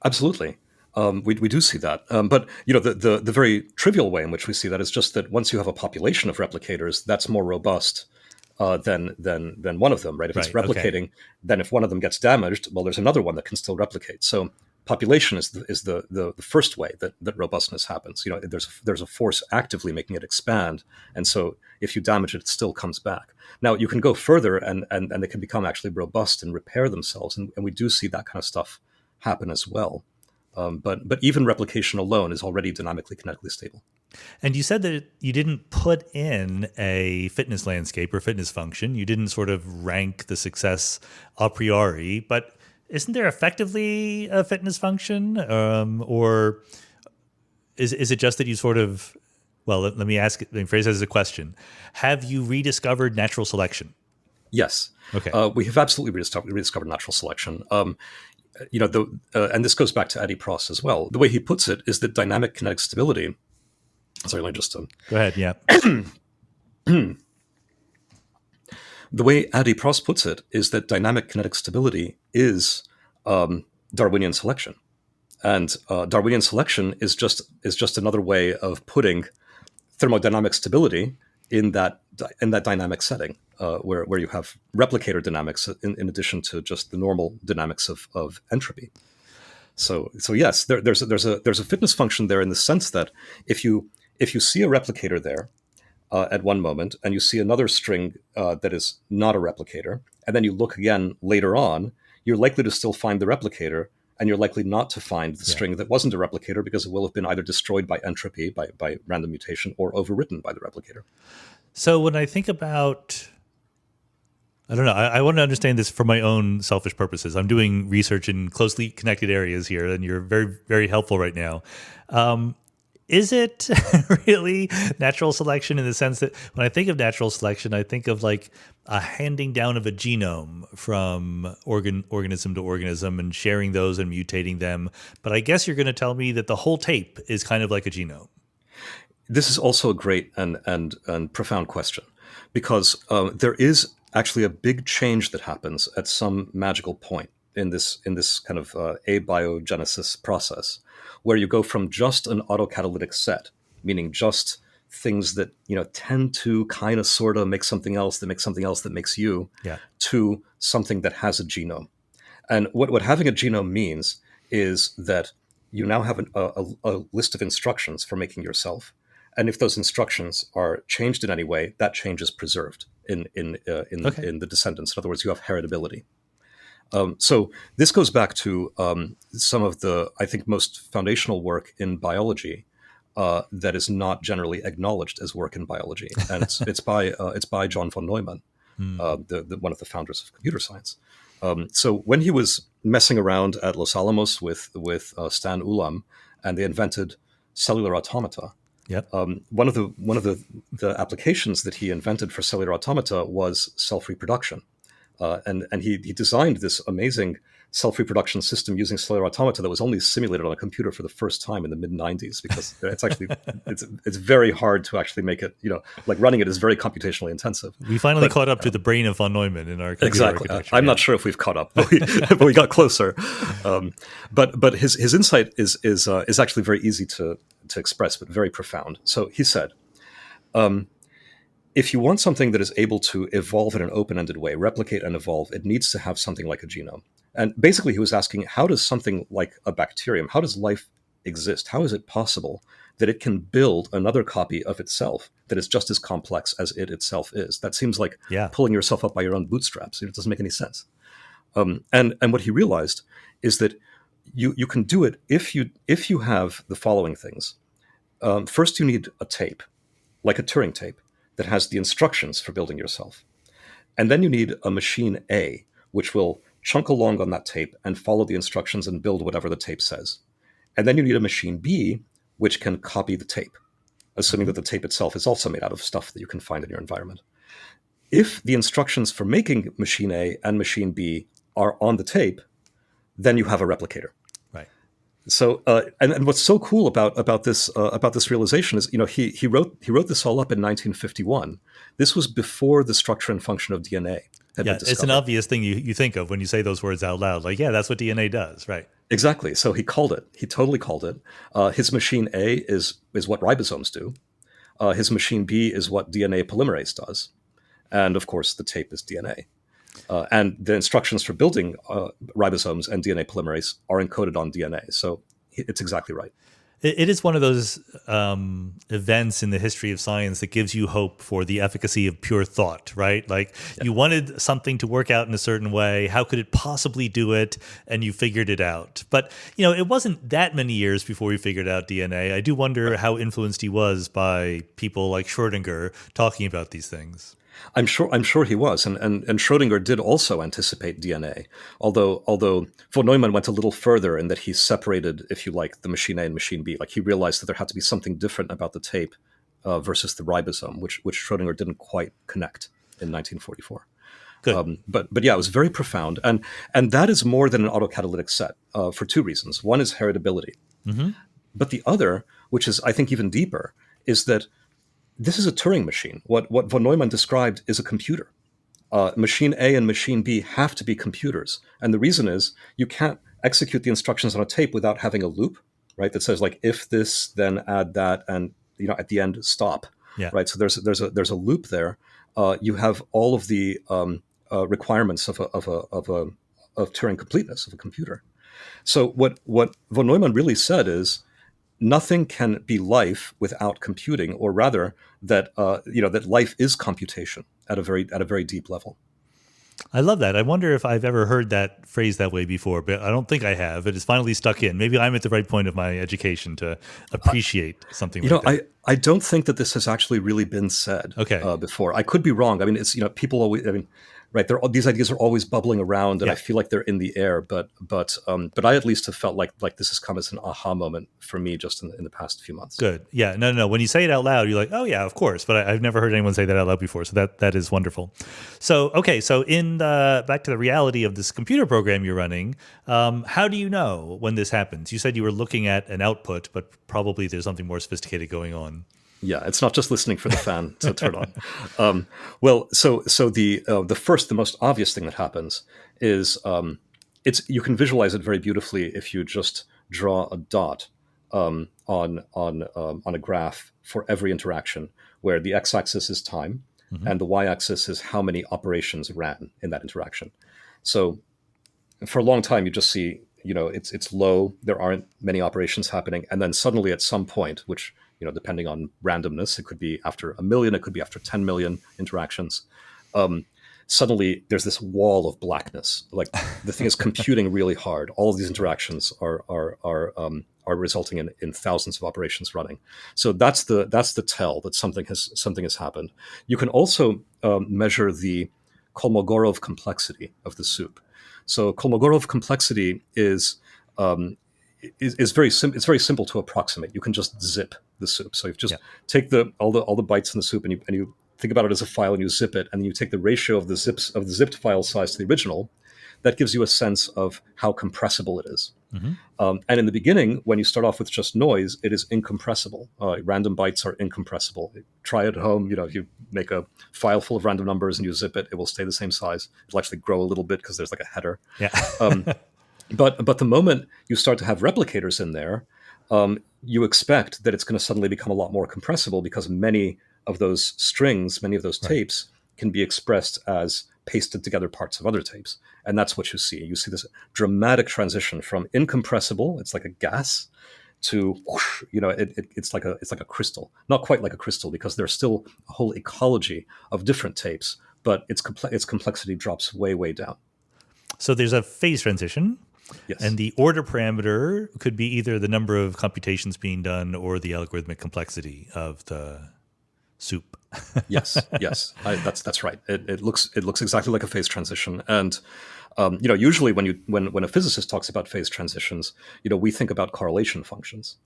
Absolutely. We do see that. But the very trivial way in which we see that is just that once you have a population of replicators, that's more robust than one of them, right? If it's Right, okay. replicating, then if one of them gets damaged, well, there's another one that can still replicate. So population is the first way that robustness happens. There's a force actively making it expand, and so if you damage it, it still comes back. Now you can go further, and they can become actually robust and repair themselves, and we do see that kind of stuff happen as well. But even replication alone is already dynamically kinetically stable. And you said that you didn't put in a fitness landscape or fitness function. You didn't sort of rank the success a priori, but isn't there effectively a fitness function? Or is it just that you sort of, well, let me phrase it as a question. Have you rediscovered natural selection? Yes. Okay. We have absolutely rediscovered natural selection. And this goes back to Adi Pross as well. The way he puts it is that dynamic kinetic stability. Sorry, let me just. Go ahead. Yeah. The way Adi Pross puts it is that dynamic kinetic stability is Darwinian selection, and Darwinian selection is just another way of putting thermodynamic stability in that dynamic setting, where you have replicator dynamics in addition to just the normal dynamics of entropy. So yes, there's a fitness function there in the sense that if you see a replicator there at one moment, and you see another string that is not a replicator, and then you look again later on, you're likely to still find the replicator, and you're likely not to find the string that wasn't a replicator because it will have been either destroyed by entropy, by random mutation, or overwritten by the replicator. So when I think about, I don't know, I want to understand this for my own selfish purposes. I'm doing research in closely connected areas here, and you're very, very helpful right now. Is it really natural selection in the sense that when I think of natural selection, I think of like a handing down of a genome from organism to organism and sharing those and mutating them? But I guess you're going to tell me that the whole tape is kind of like a genome. This is also a great and profound question, because there is actually a big change that happens at some magical point in this kind of abiogenesis process, where you go from just an autocatalytic set, meaning just things that tend to kind of sort of make something else that makes something else that makes you, to something that has a genome. And what having a genome means is that you now have a list of instructions for making yourself. And if those instructions are changed in any way, that change is preserved in the descendants. In other words, you have heritability. So this goes back to some of the, I think, most foundational work in biology that is not generally acknowledged as work in biology, and it's by John von Neumann, one of the founders of computer science. So when he was messing around at Los Alamos with Stan Ulam, and they invented cellular automata. Yep. One of the applications that he invented for cellular automata was self-reproduction. And he designed this amazing self-reproduction system using cellular automata that was only simulated on a computer for the first time in the mid-90s, because it's actually it's very hard to actually make it, like running it is very computationally intensive. We finally caught up to the brain of von Neumann in our computer exactly. architecture. I'm not sure if we've caught up, but we got closer. But his insight is actually very easy to express, but very profound. So he said, if you want something that is able to evolve in an open-ended way, replicate and evolve, it needs to have something like a genome. And basically he was asking, how does something like a bacterium, how does life exist? How is it possible that it can build another copy of itself that is just as complex as it itself is? That seems like pulling yourself up by your own bootstraps. It doesn't make any sense. And what he realized is that you can do it if you have the following things. First, you need a tape, like a Turing tape, that has the instructions for building yourself. And then you need a machine A, which will chunk along on that tape and follow the instructions and build whatever the tape says. And then you need a machine B, which can copy the tape, assuming that the tape itself is also made out of stuff that you can find in your environment. If the instructions for making machine A and machine B are on the tape, then you have a replicator. Right. So, and what's so cool about this realization is, he wrote this all up in 1951. This was before the structure and function of DNA had been discovered. It's an obvious thing you think of when you say those words out loud. Like, that's what DNA does, right? Exactly. So he called it. He totally called it. His machine A is what ribosomes do. His machine B is what DNA polymerase does, and of course the tape is DNA. And the instructions for building ribosomes and DNA polymerase are encoded on DNA. So it's exactly right. It is one of those events in the history of science that gives you hope for the efficacy of pure thought, right? Like you wanted something to work out in a certain way. How could it possibly do it? And you figured it out. But, it wasn't that many years before we figured out DNA. I do wonder how influenced he was by people like Schrödinger talking about these things. I'm sure he was, and Schrödinger did also anticipate DNA, although von Neumann went a little further in that he separated, if you like, the machine A and machine B. Like he realized that there had to be something different about the tape versus the ribosome, which Schrödinger didn't quite connect in 1944. Good. But yeah, it was very profound, and that is more than an autocatalytic set for two reasons. One is heritability, but the other, which is I think even deeper, is that this is a Turing machine. What von Neumann described is a computer. Machine A and machine B have to be computers. And the reason is you can't execute the instructions on a tape without having a loop, right? That says like, if this, then add that, and at the end, stop, right? So there's a loop there. You have all of the requirements of Turing completeness of a computer. So what von Neumann really said is, nothing can be life without computing, or rather that that life is computation at a very deep level. I love that. I wonder if I've ever heard that phrase that way before, but I don't think I have. It is finally stuck in. Maybe I'm at the right point of my education to appreciate something like that. I don't think that this has actually really been said before. I could be wrong. I mean, it's people always. I mean, right? These ideas are always bubbling around, and I feel like they're in the air. But I at least have felt like this has come as an aha moment for me just in the past few months. Good. Yeah. No. When you say it out loud, you're like, oh yeah, of course. But I've never heard anyone say that out loud before. So that is wonderful. So okay. So back to the reality of this computer program you're running. How do you know when this happens? You said you were looking at an output, but probably there's something more sophisticated going on. Yeah, it's not just listening for the fan to turn on. So the most obvious thing that happens is you can visualize it very beautifully if you just draw a dot on a graph for every interaction, where the x-axis is time and the y-axis is how many operations ran in that interaction. So for a long time, you just see it's low. There aren't many operations happening, and then suddenly at some point, which depending on randomness, it could be after 1 million, it could be after 10 million interactions. Suddenly, there's this wall of blackness. Like the thing is computing really hard. All of these interactions are resulting in thousands of operations running. So that's the tell that something has happened. You can also measure the Kolmogorov complexity of the soup. So Kolmogorov complexity is very it's very simple to approximate. You can just zip the soup. So you just take all the bytes in the soup and you think about it as a file, and you zip it, and you take the ratio of the zipped file size to the original. that gives you a sense of how compressible it is. Mm-hmm. And in the beginning, when you start off with just noise, it is incompressible. Random bytes are incompressible. Try it at home. If you make a file full of random numbers and you zip it, it will stay the same size. It'll actually grow a little bit because there's like a header. Yeah. But the moment you start to have replicators in there, you expect that it's going to suddenly become a lot more compressible because many of those strings, many of those tapes can be expressed as pasted together parts of other tapes. And that's what you see. You see this dramatic transition from incompressible, it's like a gas, to whoosh, it's like a crystal. Not quite like a crystal because there's still a whole ecology of different tapes, but its complexity drops way, way down. So there's a phase transition. Yes. And the order parameter could be either the number of computations being done or the algorithmic complexity of the soup. Yes. That's right. It looks exactly like a phase transition. And usually when a physicist talks about phase transitions, we think about correlation functions.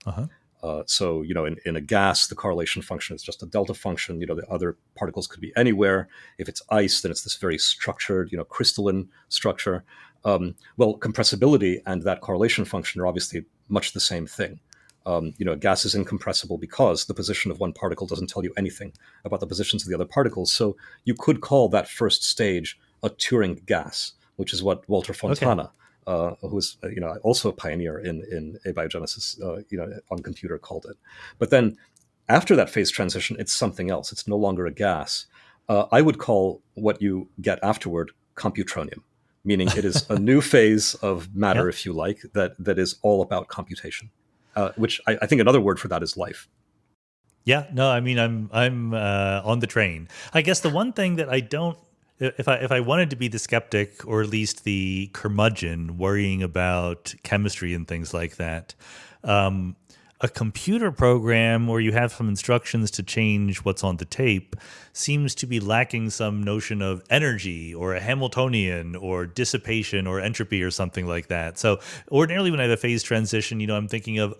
So in a gas, the correlation function is just a delta function. The other particles could be anywhere. If it's ice, then it's this very structured, crystalline structure. Well, compressibility and that correlation function are obviously much the same thing. A gas is incompressible because the position of one particle doesn't tell you anything about the positions of the other particles. So you could call that first stage a Turing gas, which is what Walter Fontana, who was also a pioneer in abiogenesis, on computer, called it. But then after that phase transition, it's something else. It's no longer a gas. I would call what you get afterward computronium, meaning it is a new phase of matter, if you like, that is all about computation. Which I think another word for that is life. Yeah, no, I mean I'm on the train. I guess the one thing that I don't, if I wanted to be the skeptic or at least the curmudgeon worrying about chemistry and things like that, a computer program where you have some instructions to change what's on the tape seems to be lacking some notion of energy or a Hamiltonian or dissipation or entropy or something like that. So ordinarily when I have a phase transition, I'm thinking of,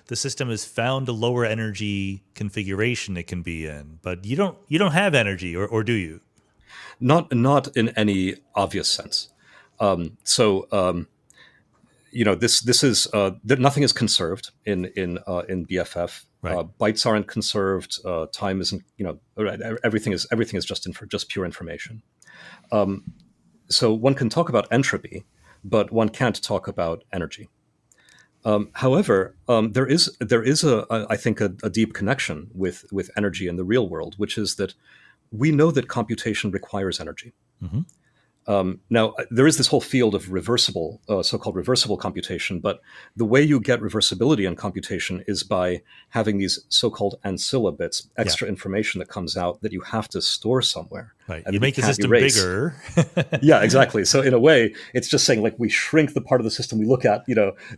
the system has found a lower energy configuration it can be in, but you don't have energy, or do you? Not in any obvious sense. This is nothing is conserved in BFF. Right. Bytes aren't conserved. Time isn't. Everything is just pure information. So one can talk about entropy, but one can't talk about energy. However, there is I think a deep connection with energy in the real world, which is that we know that computation requires energy. Mm-hmm. Now, there is this whole field of reversible, so-called reversible computation, but the way you get reversibility in computation is by having these so-called ancilla bits, extra information that comes out that you have to store somewhere. Right. And you make the system erase. Bigger. Yeah, exactly. So in a way, it's just saying we shrink the part of the system we look at,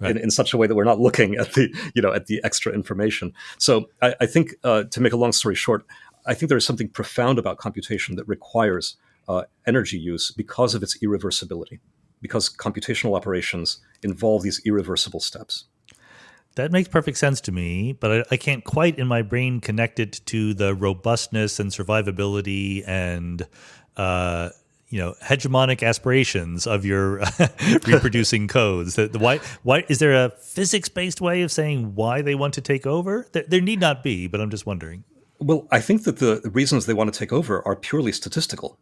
Right. in such a way that we're not looking at the extra information. So I think, to make a long story short, I think there is something profound about computation that requires energy use because of its irreversibility, because computational operations involve these irreversible steps. That makes perfect sense to me, but I can't quite in my brain connect it to the robustness and survivability and hegemonic aspirations of your reproducing codes. Why is there a physics-based way of saying why they want to take over? There need not be, but I'm just wondering. Well, I think that the reasons they want to take over are purely statistical.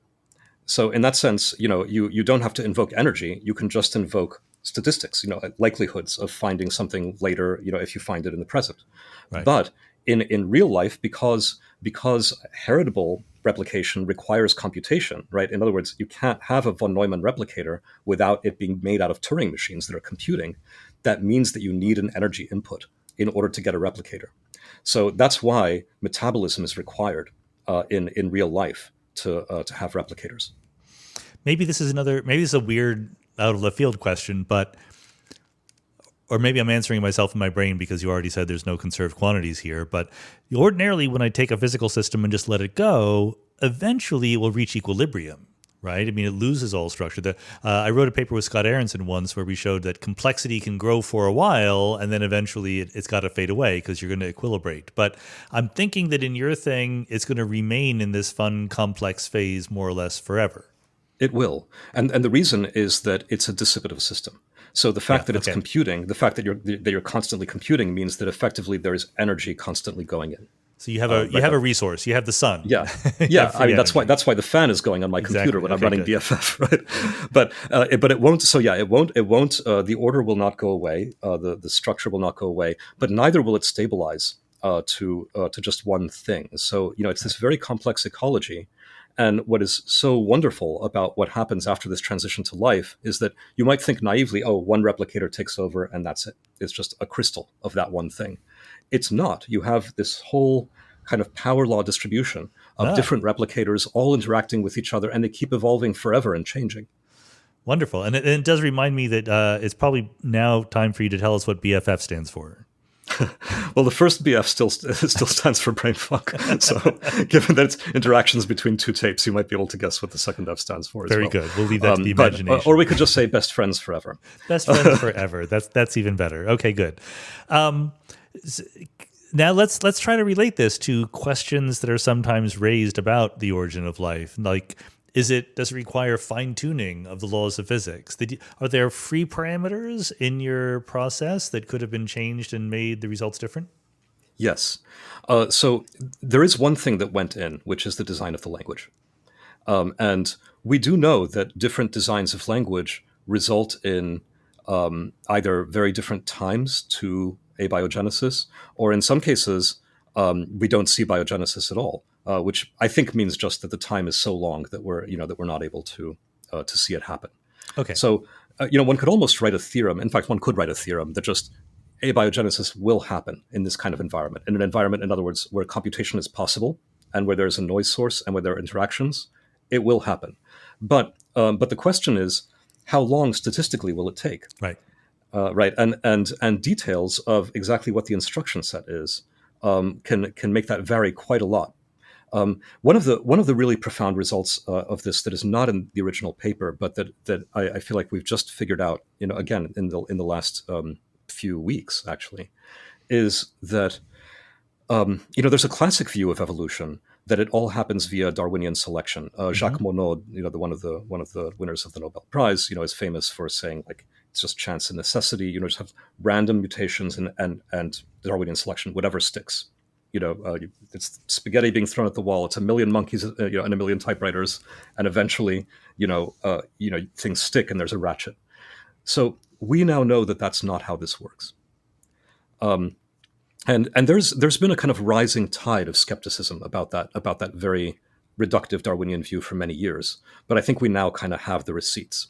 So in that sense, you don't have to invoke energy. You can just invoke statistics, likelihoods of finding something later, if you find it in the present. Right. But in real life, because heritable replication requires computation, right? In other words, you can't have a von Neumann replicator without it being made out of Turing machines that are computing. That means that you need an energy input in order to get a replicator. So that's why metabolism is required in real life to have replicators. Maybe this is a weird out of left field question, or maybe I'm answering myself in my brain because you already said there's no conserved quantities here. But ordinarily, when I take a physical system and just let it go, eventually it will reach equilibrium, right? I mean, it loses all structure. I wrote a paper with Scott Aronson once where we showed that complexity can grow for a while, and then eventually it's got to fade away because you're going to equilibrate. But I'm thinking that in your thing, it's going to remain in this fun, complex phase more or less forever. It will. And the reason is that it's a dissipative system. So the fact that it's computing, the fact that you're constantly computing means that effectively there is energy constantly going in. So you have a resource. You have the sun. Yeah, yeah. I mean, that's why the fan is going on my computer when I'm running BFF, right? But it won't. So yeah, it won't. The order will not go away. The structure will not go away. But neither will it stabilize to just one thing. So it's this very complex ecology. And what is so wonderful about what happens after this transition to life is that you might think naively, oh, one replicator takes over and that's it. It's just a crystal of that one thing. It's not. You have this whole kind of power law distribution of different replicators all interacting with each other, and they keep evolving forever and changing. Wonderful. And it does remind me that it's probably now time for you to tell us what BFF stands for. Well, the first BF still stands for brainfuck. So given that it's interactions between two tapes, you might be able to guess what the second F stands for as well. Very good. We'll leave that to the imagination. Or we could just say best friends forever. Best friends forever. That's even better. Okay, good. Now let's try to relate this to questions that are sometimes raised about the origin of life. Like, does it require fine-tuning of the laws of physics? Are there free parameters in your process that could have been changed and made the results different? Yes. So there is one thing that went in, which is the design of the language. And we do know that different designs of language result in either very different times to abiogenesis, or in some cases, we don't see biogenesis at all. Which I think means just that the time is so long that we're not able to see it happen. Okay. So one could almost write a theorem. In fact, one could write a theorem that just abiogenesis will happen in this kind of environment. In an environment, in other words, where computation is possible and where there's a noise source and where there are interactions, it will happen. But the question is, how long statistically will it take? Right. Right. And details of exactly what the instruction set is can make that vary quite a lot. One of the really profound results of this that is not in the original paper, but that I feel like we've just figured out, again in the last few weeks actually, is that there's a classic view of evolution that it all happens via Darwinian selection. Jacques Monod, one of the winners of the Nobel Prize, is famous for saying like it's just chance and necessity. Just have random mutations and Darwinian selection, whatever sticks. It's spaghetti being thrown at the wall. It's a million monkeys, and a million typewriters, and eventually, things stick and there's a ratchet. So we now know that that's not how this works. And there's been a kind of rising tide of skepticism about that very reductive Darwinian view for many years. But I think we now kind of have the receipts.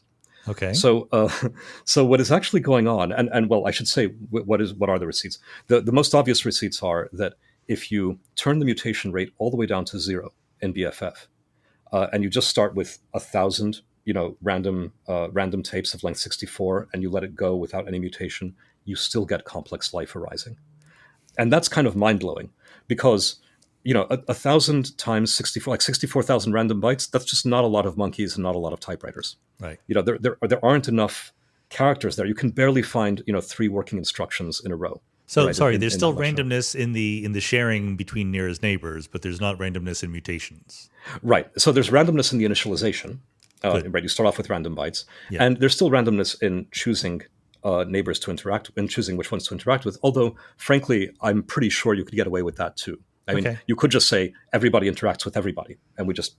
Okay. So what is actually going on? And well, I should say what are the receipts? The most obvious receipts are that if you turn the mutation rate all the way down to 0 in BFF, and you just start with 1,000, random tapes of length 64, and you let it go without any mutation, you still get complex life arising. And that's kind of mind-blowing because, 1,000 times 64, like 64,000 random bytes, that's just not a lot of monkeys and not a lot of typewriters. Right. There aren't enough characters there. You can barely find, 3 working instructions in a row. So right, sorry, there's still randomness in the sharing between nearest neighbors, but there's not randomness in mutations. Right. So there's randomness in the initialization. Right. You start off with random bytes, yeah. And there's still randomness in choosing neighbors to interact and choosing which ones to interact with. Although, frankly, I'm pretty sure you could get away with that too. I mean, you could just say everybody interacts with everybody, and we just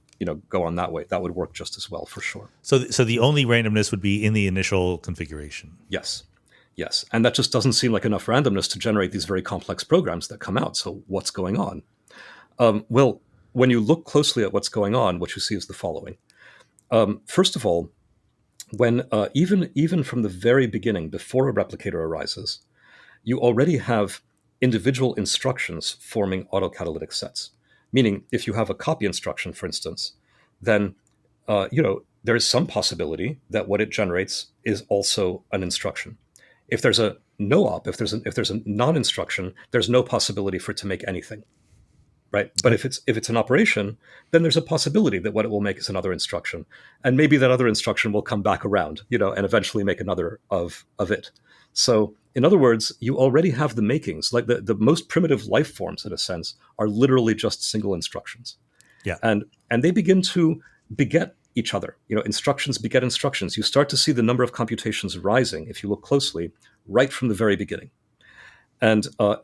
go on that way. That would work just as well for sure. So the only randomness would be in the initial configuration. Yes, and that just doesn't seem like enough randomness to generate these very complex programs that come out. So what's going on? Well, when you look closely at what's going on, what you see is the following. First of all, when even from the very beginning, before a replicator arises, you already have individual instructions forming autocatalytic sets. Meaning, if you have a copy instruction, for instance, then there is some possibility that what it generates is also an instruction. If there's a no-op, if there's a non-instruction, there's no possibility for it to make anything, right? But if it's an operation, then there's a possibility that what it will make is another instruction, and maybe that other instruction will come back around, and eventually make another of it. So, in other words, you already have the makings. Like the most primitive life forms, in a sense, are literally just single instructions. Yeah, and they begin to beget each other. Instructions beget instructions. You start to see the number of computations rising, if you look closely, right from the very beginning. And so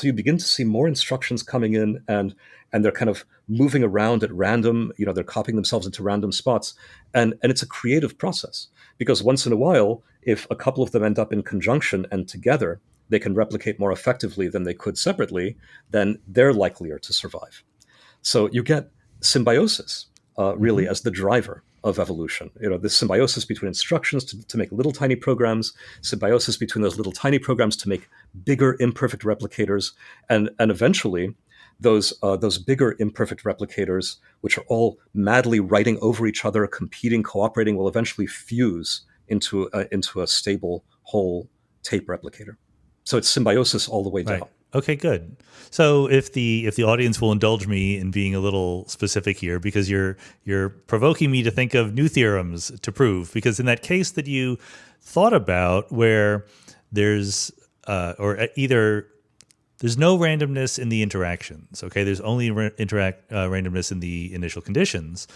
you begin to see more instructions coming in, and they're kind of moving around at random. They're copying themselves into random spots, and it's a creative process, because once in a while, if a couple of them end up in conjunction and together, they can replicate more effectively than they could separately. Then they're likelier to survive. So you get symbiosis really as the driver of evolution. This symbiosis between instructions to make little tiny programs, symbiosis between those little tiny programs to make bigger imperfect replicators, and eventually those bigger imperfect replicators, which are all madly writing over each other, competing, cooperating, will eventually fuse into a stable whole tape replicator. So it's symbiosis all the way down. Right. Okay, good. So if the audience will indulge me in being a little specific here, because you're provoking me to think of new theorems to prove, because in that case that you thought about, where there's there's no randomness in the interactions, okay, there's only randomness in the initial conditions,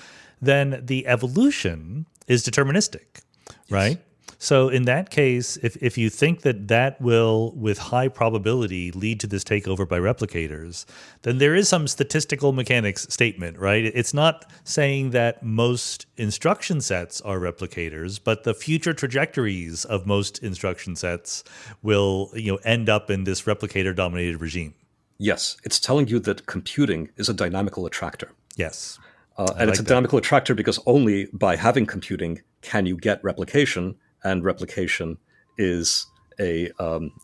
then the evolution is deterministic, right? So in that case, if you think that will, with high probability, lead to this takeover by replicators, then there is some statistical mechanics statement, right? It's not saying that most instruction sets are replicators, but the future trajectories of most instruction sets will, end up in this replicator-dominated regime. Yes, it's telling you that computing is a dynamical attractor. Yes. And it's a dynamical attractor because only by having computing can you get replication. And replication is a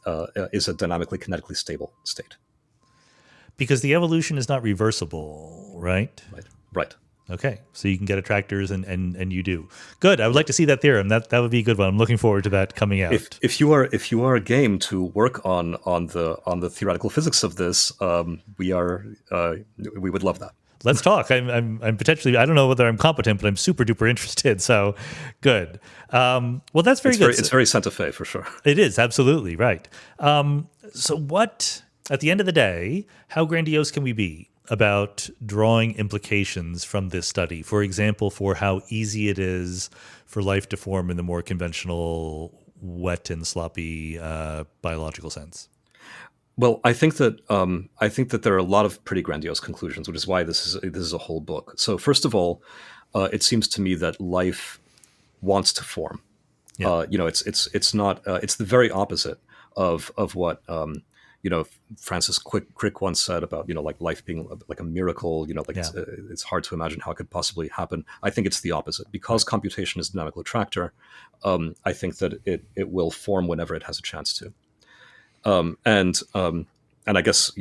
dynamically kinetically stable state. Because the evolution is not reversible, right? Right. Okay, so you can get attractors, and you do. Good. I would like to see that theorem. That would be a good one. I'm looking forward to that coming out. If you are game to work on the theoretical physics of this, we would love that. Let's talk. I'm potentially, I don't know whether I'm competent, but I'm super duper interested. So good. Well, that's very good. It's very Santa Fe for sure. It is, absolutely, right. So what, at the end of the day, how grandiose can we be about drawing implications from this study? For example, for how easy it is for life to form in the more conventional, wet and sloppy biological sense. Well, I think that there are a lot of pretty grandiose conclusions, which is why this is a whole book. So first of all, it seems to me that life wants to form. Yeah. It's not. It's the very opposite of what Francis Crick once said about like life being like a miracle. It's hard to imagine how it could possibly happen. I think it's the opposite, because computation is a dynamical attractor. I think that it will form whenever it has a chance to. And I guess,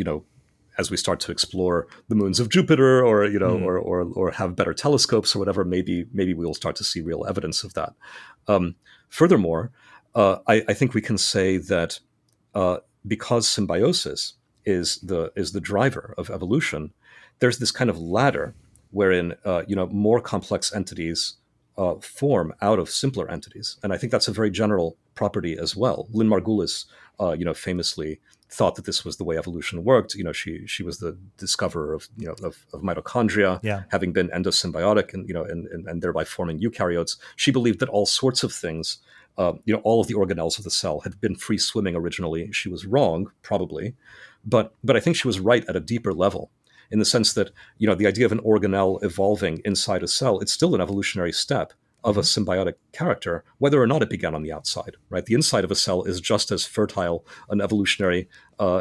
as we start to explore the moons of Jupiter, or or have better telescopes or whatever, maybe we will start to see real evidence of that. Furthermore, I think we can say that because symbiosis is the driver of evolution, there's this kind of ladder wherein more complex entities form out of simpler entities, and I think that's a very general property as well. Lynn Margulis, famously thought that this was the way evolution worked. She was the discoverer of mitochondria, having been endosymbiotic and thereby forming eukaryotes. She believed that all sorts of things, all of the organelles of the cell had been free swimming originally. She was wrong, probably, but I think she was right at a deeper level, in the sense that the idea of an organelle evolving inside a cell, it's still an evolutionary step of a symbiotic character, whether or not it began on the outside, right? The inside of a cell is just as fertile an evolutionary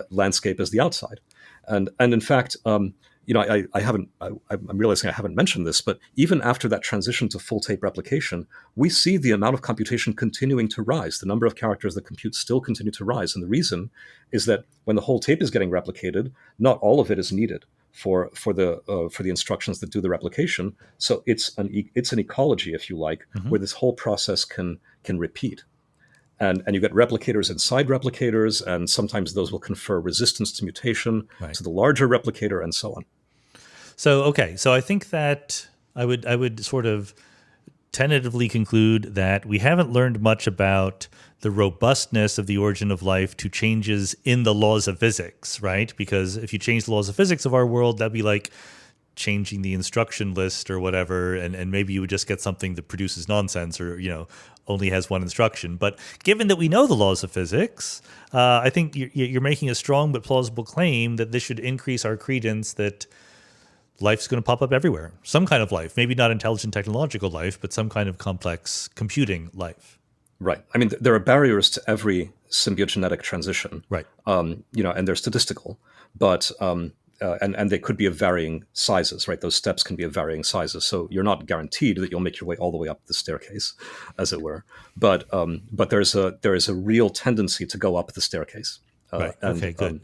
landscape as the outside. And in fact, I'm realizing I haven't mentioned this, but even after that transition to full tape replication, we see the amount of computation continuing to rise. The number of characters that compute still continue to rise. And the reason is that when the whole tape is getting replicated, not all of it is needed for the instructions that do the replication. So it's an ecology, if you like, where this whole process can repeat. And you get replicators inside replicators, and sometimes those will confer resistance to mutation to the larger replicator, and so on. So I think that I would sort of tentatively conclude that we haven't learned much about the robustness of the origin of life to changes in the laws of physics, right? Because if you change the laws of physics of our world, that'd be like changing the instruction list or whatever, and maybe you would just get something that produces nonsense or, only has one instruction. But given that we know the laws of physics, I think you're making a strong but plausible claim that this should increase our credence that life's going to pop up everywhere. Some kind of life, maybe not intelligent technological life, but some kind of complex computing life. Right. I mean, there are barriers to every symbiogenetic transition. Right. And they're statistical, but and they could be of varying sizes. Right. Those steps can be of varying sizes. So you're not guaranteed that you'll make your way all the way up the staircase, as it were. But there is a real tendency to go up the staircase. Right. Okay. Good.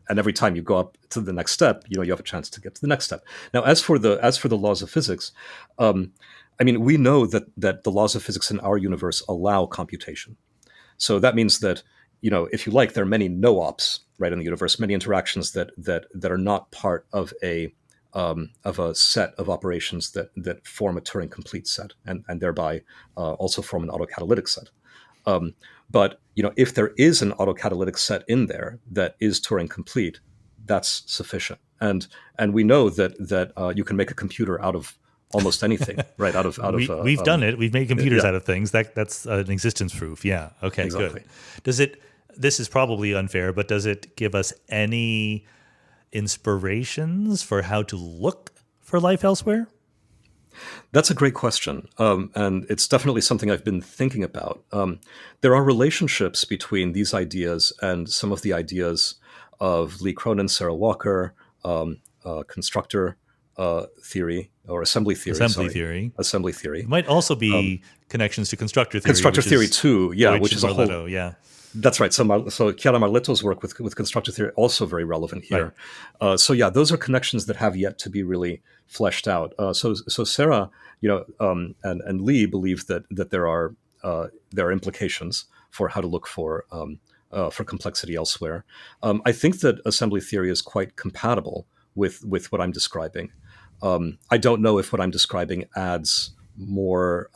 And every time you go up to the next step, you have a chance to get to the next step. Now, as for the laws of physics, I mean, we know that the laws of physics in our universe allow computation. So that means that, if you like, there are many no-ops, right, in the universe, many interactions that are not part of a set of operations that form a Turing complete set, and thereby also form an autocatalytic set. But if there is an autocatalytic set in there that is Turing complete, that's sufficient. And we know that you can make a computer out of almost anything, right? We've done it. We've made computers out of things. That's an existence proof. Yeah. Okay. Exactly. Good. This is probably unfair, but does it give us any inspirations for how to look for life elsewhere? That's a great question, and it's definitely something I've been thinking about. There are relationships between these ideas and some of the ideas of Lee Cronin, Sarah Walker, constructor theory or assembly theory. Assembly theory. It might also be connections to constructor theory. Constructor theory too, yeah, which is a whole. Yeah. That's right. So Chiara Marletto's work with constructor theory also very relevant here. Right. So those are connections that have yet to be really fleshed out. So Sarah, and Lee believe that there are implications for how to look for complexity elsewhere. I think that assembly theory is quite compatible with what I'm describing. I don't know if what I'm describing adds more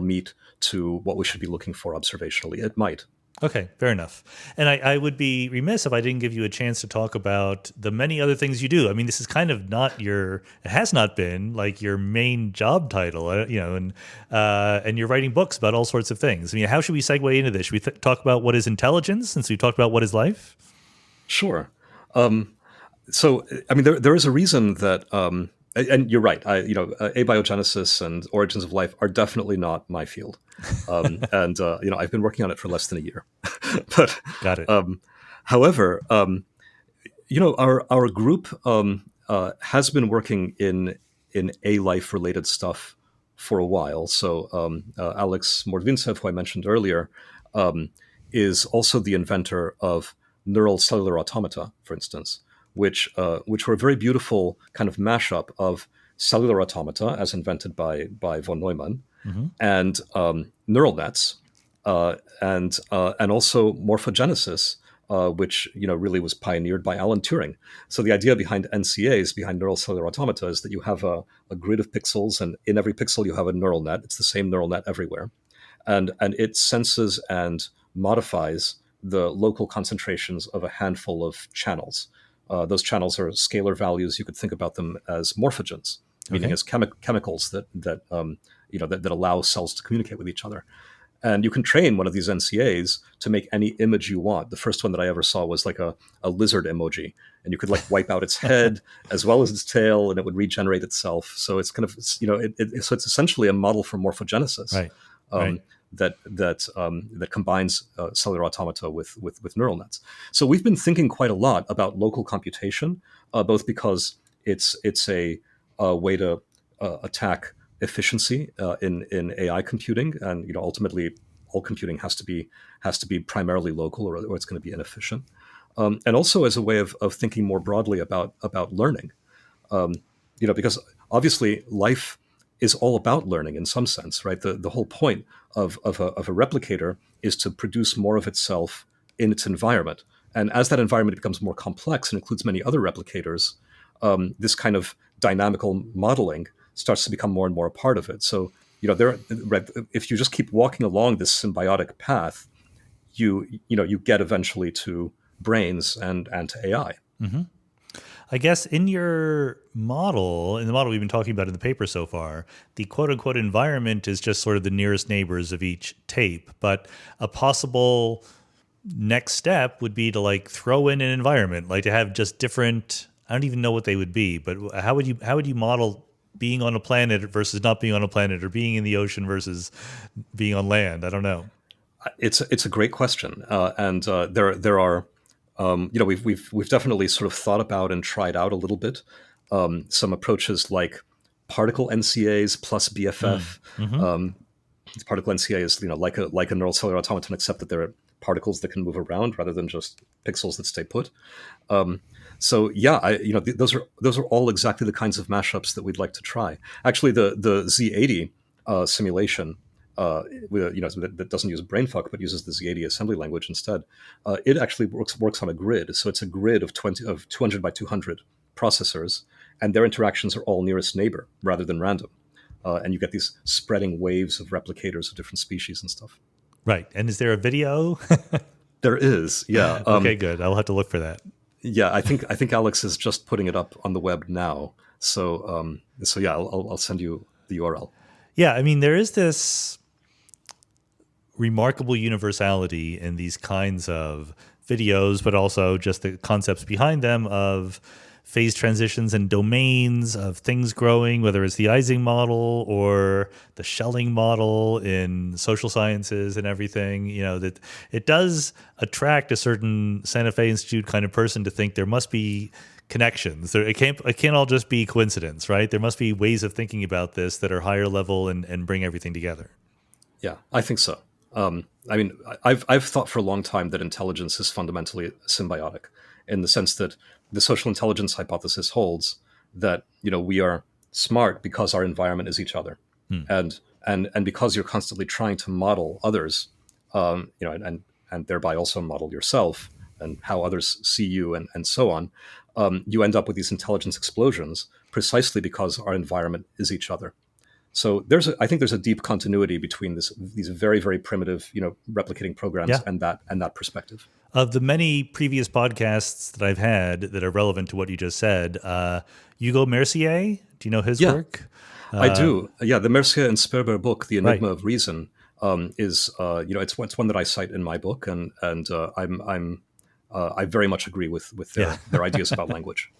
meat to what we should be looking for observationally. It might. Okay, fair enough. And I would be remiss if I didn't give you a chance to talk about the many other things you do. I mean, this is kind of it has not been like your main job title, and you're writing books about all sorts of things. I mean, how should we segue into this? Should we talk about what is intelligence since we've talked about what is life? Sure. So, I mean, there is a reason that, and you're right, abiogenesis and origins of life are definitely not my field. And I've been working on it for less than a year. But got it. However, our group has been working in a life-related stuff for a while. So Alex Mordvintsev, who I mentioned earlier, is also the inventor of neural cellular automata, for instance, which were a very beautiful kind of mashup of cellular automata, as invented by von Neumann, mm-hmm. and neural nets, and also morphogenesis, which really was pioneered by Alan Turing. So the idea behind NCAs, behind neural cellular automata, is that you have a grid of pixels, and in every pixel you have a neural net. It's the same neural net everywhere, and it senses and modifies the local concentrations of a handful of channels. Those channels are scalar values. You could think about them as morphogens, meaning as chemicals that allow cells to communicate with each other. And you can train one of these NCAs to make any image you want. The first one that I ever saw was like a lizard emoji, and you could like wipe out its head as well as its tail, and it would regenerate itself. So it's kind of so it's essentially a model for morphogenesis. Right. That combines cellular automata with neural nets. So we've been thinking quite a lot about local computation, both because it's a way to attack efficiency in AI computing, and ultimately all computing has to be primarily local, or it's going to be inefficient, and also as a way of thinking more broadly about learning, because obviously life is all about learning in some sense, right? The whole point of a replicator is to produce more of itself in its environment. And as that environment becomes more complex and includes many other replicators, this kind of dynamical modeling starts to become more and more a part of it. So, if you just keep walking along this symbiotic path, you get eventually to brains and to AI. Mm-hmm. I guess in your model, in the model we've been talking about in the paper so far, the quote unquote environment is just sort of the nearest neighbors of each tape. But a possible next step would be to like throw in an environment, like to have just different, I don't even know what they would be, but how would you model being on a planet versus not being on a planet, or being in the ocean versus being on land? I don't know. It's a great question, and there are we've definitely sort of thought about and tried out a little bit some approaches like particle NCAs plus BFF. Mm-hmm. Particle NCA is like a neural cellular automaton, except that there are particles that can move around rather than just pixels that stay put. So yeah, those are all exactly the kinds of mashups that we'd like to try. Actually, the Z80 simulation, that doesn't use brainfuck but uses the Z80 assembly language instead. It actually works on a grid, so it's a grid of 200 by 200 processors, and their interactions are all nearest neighbor rather than random. And you get these spreading waves of replicators of different species and stuff. Right. And is there a video? There is, yeah. Okay, good. I'll have to look for that. Yeah, I think Alex is just putting it up on the web now. So yeah, I'll send you the URL. Yeah, I mean, there is this remarkable universality in these kinds of videos, but also just the concepts behind them of phase transitions and domains of things growing, whether it's the Ising model or the Schelling model in social sciences and everything. That it does attract a certain Santa Fe Institute kind of person to think there must be connections. It can't all just be coincidence, right? There must be ways of thinking about this that are higher level and bring everything together. Yeah, I think so. I mean, I've thought for a long time that intelligence is fundamentally symbiotic, in the sense that the social intelligence hypothesis holds that we are smart because our environment is each other, and because you're constantly trying to model others, and thereby also model yourself and how others see you and so on, you end up with these intelligence explosions precisely because our environment is each other. So I think there's a deep continuity between these very, very primitive, replicating programs, Yeah. and that perspective. Of the many previous podcasts that I've had that are relevant to what you just said, Hugo Mercier, do you know his work? I do. Yeah, the Mercier and Cerebra book, The Enigma Right. of Reason, is it's one that I cite in my book, and I very much agree with their ideas about language.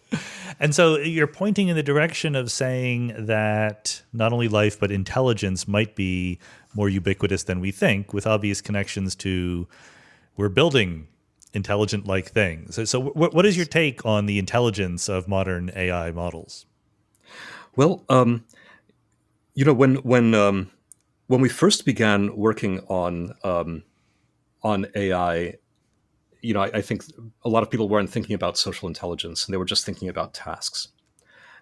And so you're pointing in the direction of saying that not only life, but intelligence might be more ubiquitous than we think, with obvious connections to we're building intelligent-like things. So what is your take on the intelligence of modern AI models? Well, when we first began working on AI, I think a lot of people weren't thinking about social intelligence, and they were just thinking about tasks.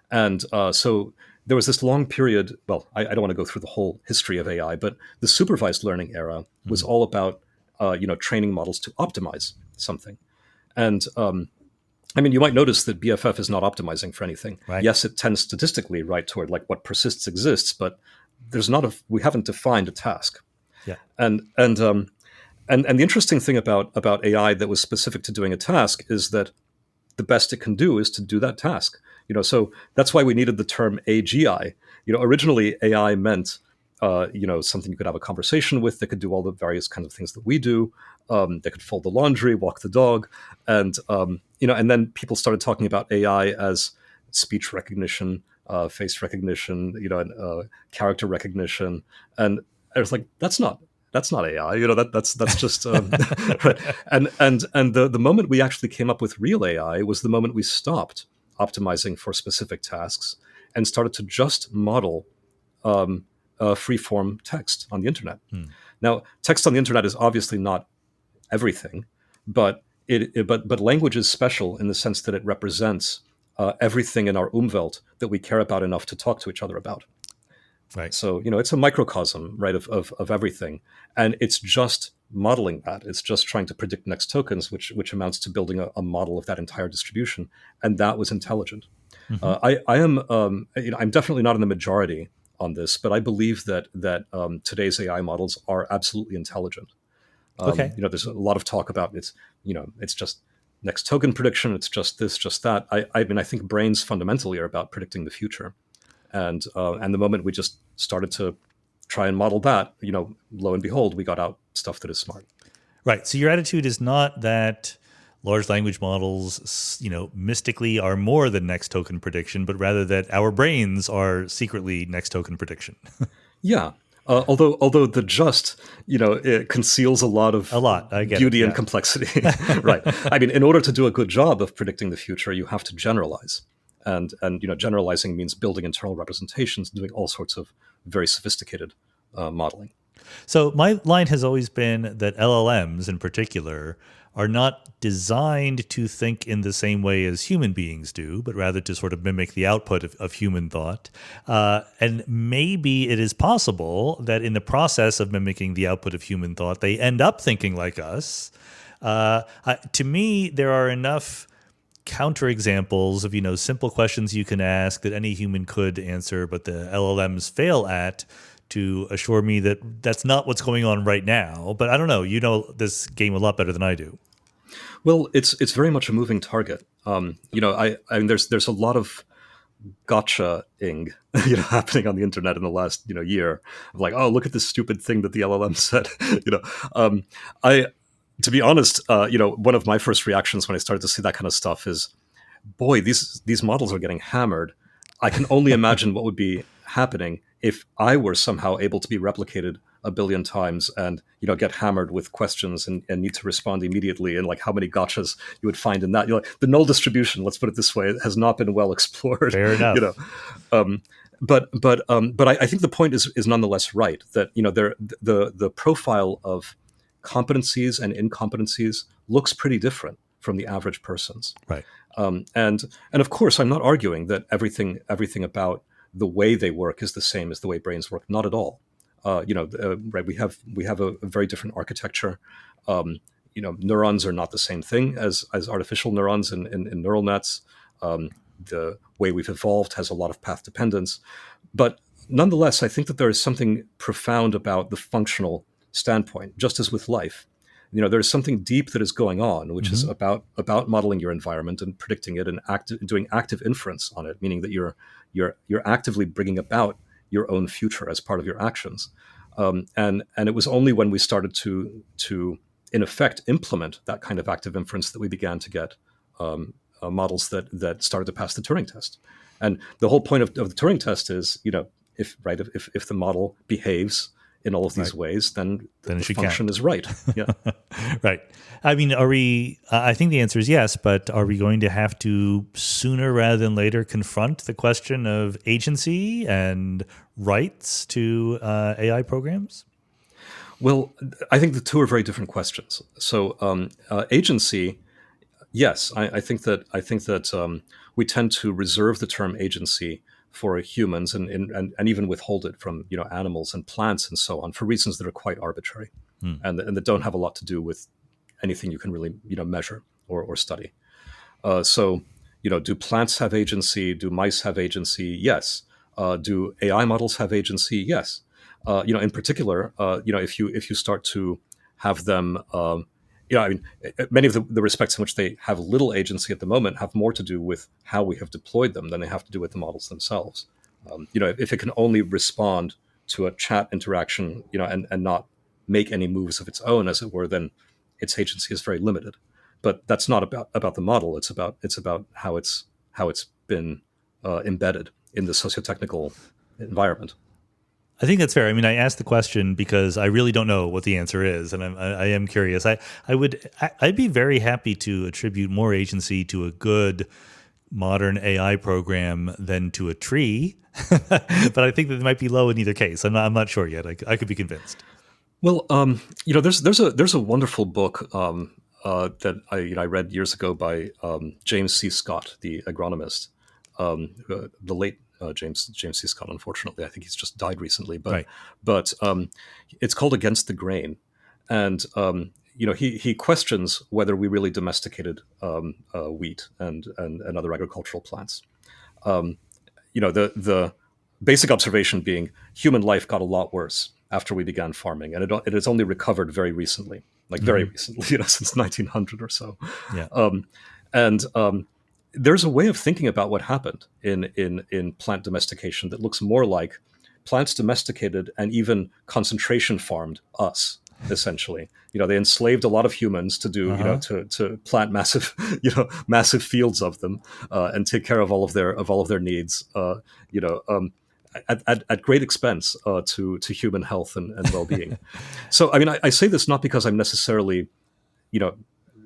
And so there was this long period. Well, I don't want to go through the whole history of AI, but the supervised learning era was all about training models to optimize something. And I mean, you might notice that BFF is not optimizing for anything. Right. Yes, it tends statistically right toward like what persists exists, but we haven't defined a task. Yeah. And the interesting thing about AI that was specific to doing a task is that the best it can do is to do that task. So that's why we needed the term AGI. Originally AI meant something you could have a conversation with, that could do all the various kinds of things that we do. They could fold the laundry, walk the dog, and then people started talking about AI as speech recognition, face recognition, and character recognition, and I was like, that's not AI. That's just right. And the moment we actually came up with real AI was the moment we stopped optimizing for specific tasks and started to just model free-form text on the internet. Now, text on the internet is obviously not everything, but but language is special in the sense that it represents everything in our Umwelt that we care about enough to talk to each other about. Right. So it's a microcosm, right, of everything, and it's just modeling that. It's just trying to predict next tokens, which amounts to building a model of that entire distribution, and that was intelligent. I'm definitely not in the majority on this, but I believe that today's AI models are absolutely intelligent. Okay. There's a lot of talk about it's just next token prediction. It's just this, just that. I mean, I think brains fundamentally are about predicting the future, and the moment we just started to try and model that, lo and behold, we got out stuff that is smart. Right. So your attitude is not that large language models, mystically are more than next token prediction, but rather that our brains are secretly next token prediction. Yeah. Although the just, it conceals a lot of I get beauty it, and yeah. complexity. Right. I mean, in order to do a good job of predicting the future, you have to generalize. And generalizing means building internal representations, doing all sorts of very sophisticated modeling. So my line has always been that LLMs in particular are not designed to think in the same way as human beings do, but rather to sort of mimic the output of human thought. And maybe it is possible that in the process of mimicking the output of human thought, they end up thinking like us. To me, there are enough counterexamples of simple questions you can ask that any human could answer, but the LLMs fail at, to assure me that that's not what's going on right now. But I don't know. You know this game a lot better than I do. Well, it's very much a moving target. I mean, there's a lot of gotcha-ing, happening on the internet in the last year, of like, oh, look at this stupid thing that the LLM said. I, to be honest, one of my first reactions when I started to see that kind of stuff is, boy, these models are getting hammered. I can only imagine what would be happening if I were somehow able to be replicated a billion times and get hammered with questions and need to respond immediately, and like how many gotchas you would find in that. The null distribution, let's put it this way, has not been well explored. Fair enough. But I think the point is nonetheless right, that the profile of competencies and incompetencies looks pretty different from the average person's. Right. And of course, I'm not arguing that everything about the way they work is the same as the way brains work. Not at all. Right? We have a very different architecture. Neurons are not the same thing as artificial neurons in neural nets. The way we've evolved has a lot of path dependence, but nonetheless, I think that there is something profound about the functional standpoint, just as with life. There's something deep that is going on, which is about modeling your environment and predicting it and doing active inference on it, meaning that you're actively bringing about your own future as part of your actions. And it was only when we started to in effect implement that kind of active inference that we began to get models that started to pass the Turing test. And the whole point of the Turing test is, if the model behaves in all of these ways, then the function is right. Yeah. Right. I mean, I think the answer is yes, but are we going to have to sooner rather than later confront the question of agency and rights to AI programs? Well, I think the two are very different questions. So agency, yes, I think that we tend to reserve the term agency for humans and even withhold it from animals and plants and so on, for reasons that are quite arbitrary and that don't have a lot to do with anything you can really measure or study. So do plants have agency? Do mice have agency? Yes. Do AI models have agency? Yes. In particular, if you start to have them, many of the respects in which they have little agency at the moment have more to do with how we have deployed them than they have to do with the models themselves. If it can only respond to a chat interaction, and not make any moves of its own, as it were, then its agency is very limited. But that's not about the model. It's about how it's been embedded in the socio-technical environment. I think that's fair. I mean, I asked the question because I really don't know what the answer is, and I am curious. I'd be very happy to attribute more agency to a good modern AI program than to a tree, but I think that it might be low in either case. I'm not sure yet. I could be convinced. Well, there's a wonderful book that I read years ago by James C. Scott, the agronomist, the late James C. Scott. Unfortunately, I think he's just died recently. But Right. but it's called Against the Grain, and he questions whether we really domesticated wheat and other agricultural plants. The basic observation being human life got a lot worse after we began farming, and it has only recovered very recently. like very recently, since 1900 or so. Yeah. And there's a way of thinking about what happened in plant domestication that looks more like plants domesticated and even concentration farmed us, essentially. They enslaved a lot of humans to do, to plant massive, massive fields of them, and take care of all of their needs, at great expense to human health and well-being. So, I mean, I say this not because I'm necessarily,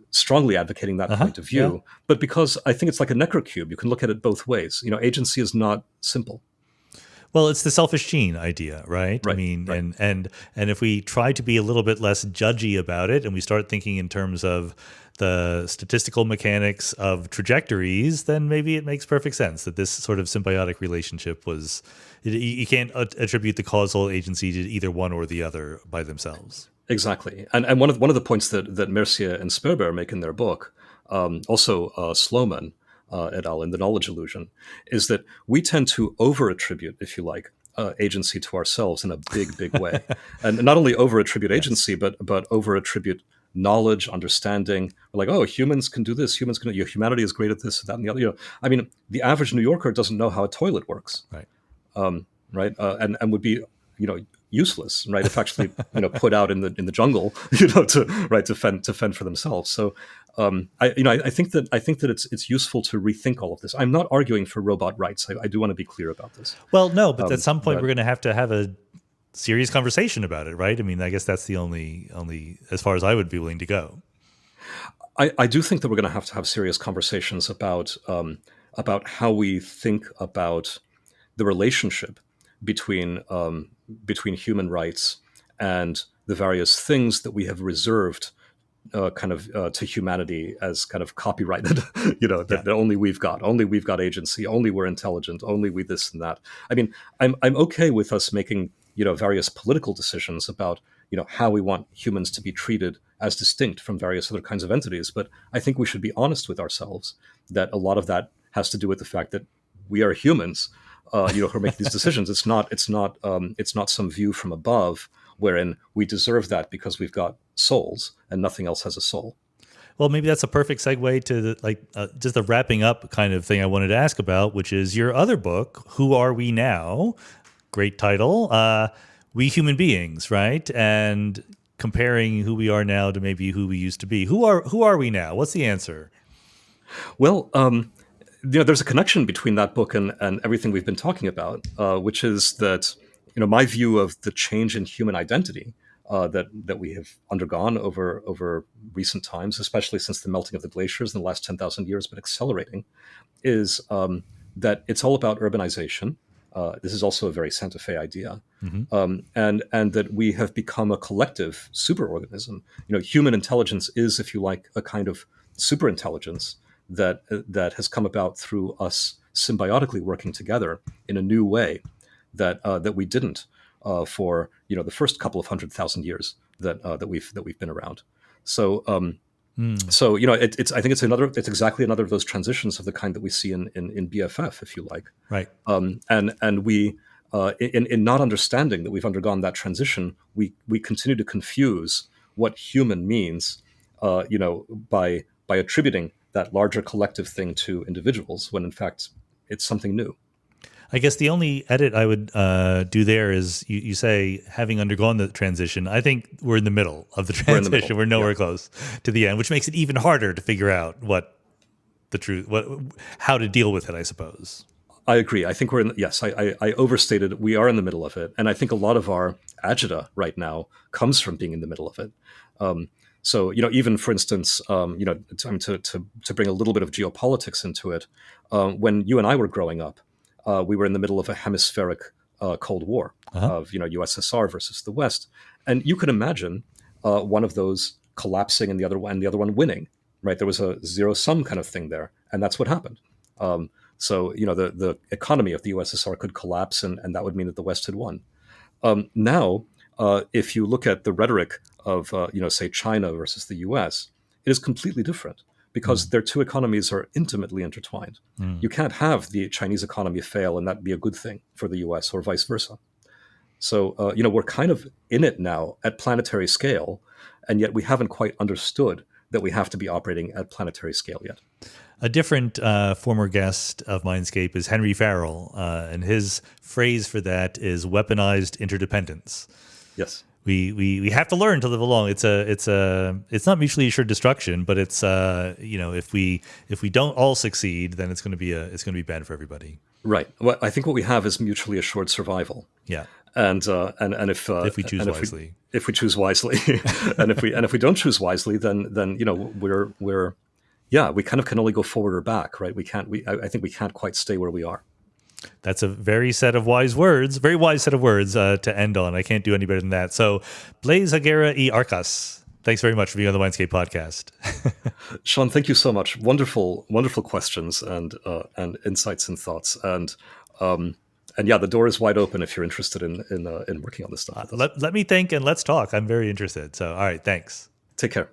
strongly advocating that point of view, but because I think it's like a necrocube. You can look at it both ways. Agency is not simple. Well, it's the selfish gene idea, right? I mean, right. and if we try to be a little bit less judgy about it, and we start thinking in terms of the statistical mechanics of trajectories, then maybe it makes perfect sense that this sort of symbiotic relationship was. You can't attribute the causal agency to either one or the other by themselves. Exactly, and one of the points that Mercier and Cerebra make in their book, also Sloman et al. In The Knowledge Illusion, is that we tend to over-attribute, if you like, agency to ourselves in a big way, and not only over-attribute agency, but over-attribute knowledge, understanding. We're like, oh, humans can do this. Humanity is great at this, that, and the other. I mean, the average New Yorker doesn't know how a toilet works, right? And would be, useless, right? If actually, put out in the jungle, to fend for themselves. So, I think that it's useful to rethink all of this. I'm not arguing for robot rights. I do want to be clear about this. Well, no, but at some point we're going to have a serious conversation about it, right? I mean, I guess that's the only as far as I would be willing to go. I do think that we're going to have serious conversations about how we think about the relationship between human rights and the various things that we have reserved to humanity as kind of copyrighted, that only we've got agency, only we're intelligent, only we this and that. I mean, I'm okay with us making, various political decisions about, how we want humans to be treated as distinct from various other kinds of entities. But I think we should be honest with ourselves that a lot of that has to do with the fact that we are humans, who are making these decisions. It's not some view from above wherein we deserve that because we've got souls and nothing else has a soul. Well, maybe that's a perfect segue to just the wrapping up kind of thing I wanted to ask about, which is your other book, Who Are We Now? Great title. We Human Beings, right? And comparing who we are now to maybe who we used to be. Who are we now? What's the answer? Well, there's a connection between that book and everything we've been talking about, which is that my view of the change in human identity that we have undergone over recent times, especially since the melting of the glaciers in the last 10,000 years, but accelerating, is that it's all about urbanization. This is also a very Santa Fe idea, and that we have become a collective superorganism. Human intelligence is, if you like, a kind of superintelligence that has come about through us symbiotically working together in a new way that we didn't for the first couple of 100,000 years that we've been around. So it's I think it's exactly another of those transitions of the kind that we see in BFF, if you like. Right. And we in not understanding that we've undergone that transition, we continue to confuse what human means, by attributing that larger collective thing to individuals when in fact it's something new. I guess the only edit I would do there is you say having undergone the transition. I think we're in the middle of the transition. We're nowhere close to the end, which makes it even harder to figure out what the truth, how to deal with it, I suppose. I agree. I think I overstated. We are in the middle of it. And I think a lot of our agita right now comes from being in the middle of it. So, even for instance, to bring a little bit of geopolitics into it, when you and I were growing up, we were in the middle of a hemispheric Cold War of USSR versus the West, and you could imagine one of those collapsing and the other one winning. Right, there was a zero-sum kind of thing there, and that's what happened. So the economy of the USSR could collapse, and that would mean that the West had won. Now, if you look at the rhetoric of say China versus the US, it is completely different. Because their two economies are intimately intertwined. You can't have the Chinese economy fail and that be a good thing for the US or vice versa. So, we're kind of in it now at planetary scale, and yet we haven't quite understood that we have to be operating at planetary scale yet. A different former guest of Mindscape is Henry Farrell, and his phrase for that is weaponized interdependence. Yes. We have to learn to live along. It's not mutually assured destruction, but it's if we don't all succeed, then it's going to be bad for everybody. Right. Well, I think what we have is mutually assured survival. Yeah. And if we choose wisely, if we choose wisely, and if we don't choose wisely, then we kind of can only go forward or back, right? I think we can't quite stay where we are. That's a very wise set of words to end on. I can't do any better than that. So, Blaise Agüera y Arcas, thanks very much for being on the Mindscape podcast. Sean, thank you so much. Wonderful, wonderful questions and insights and thoughts. And yeah, the door is wide open if you're interested in working on this stuff. Let me think and let's talk. I'm very interested. So, all right, thanks. Take care.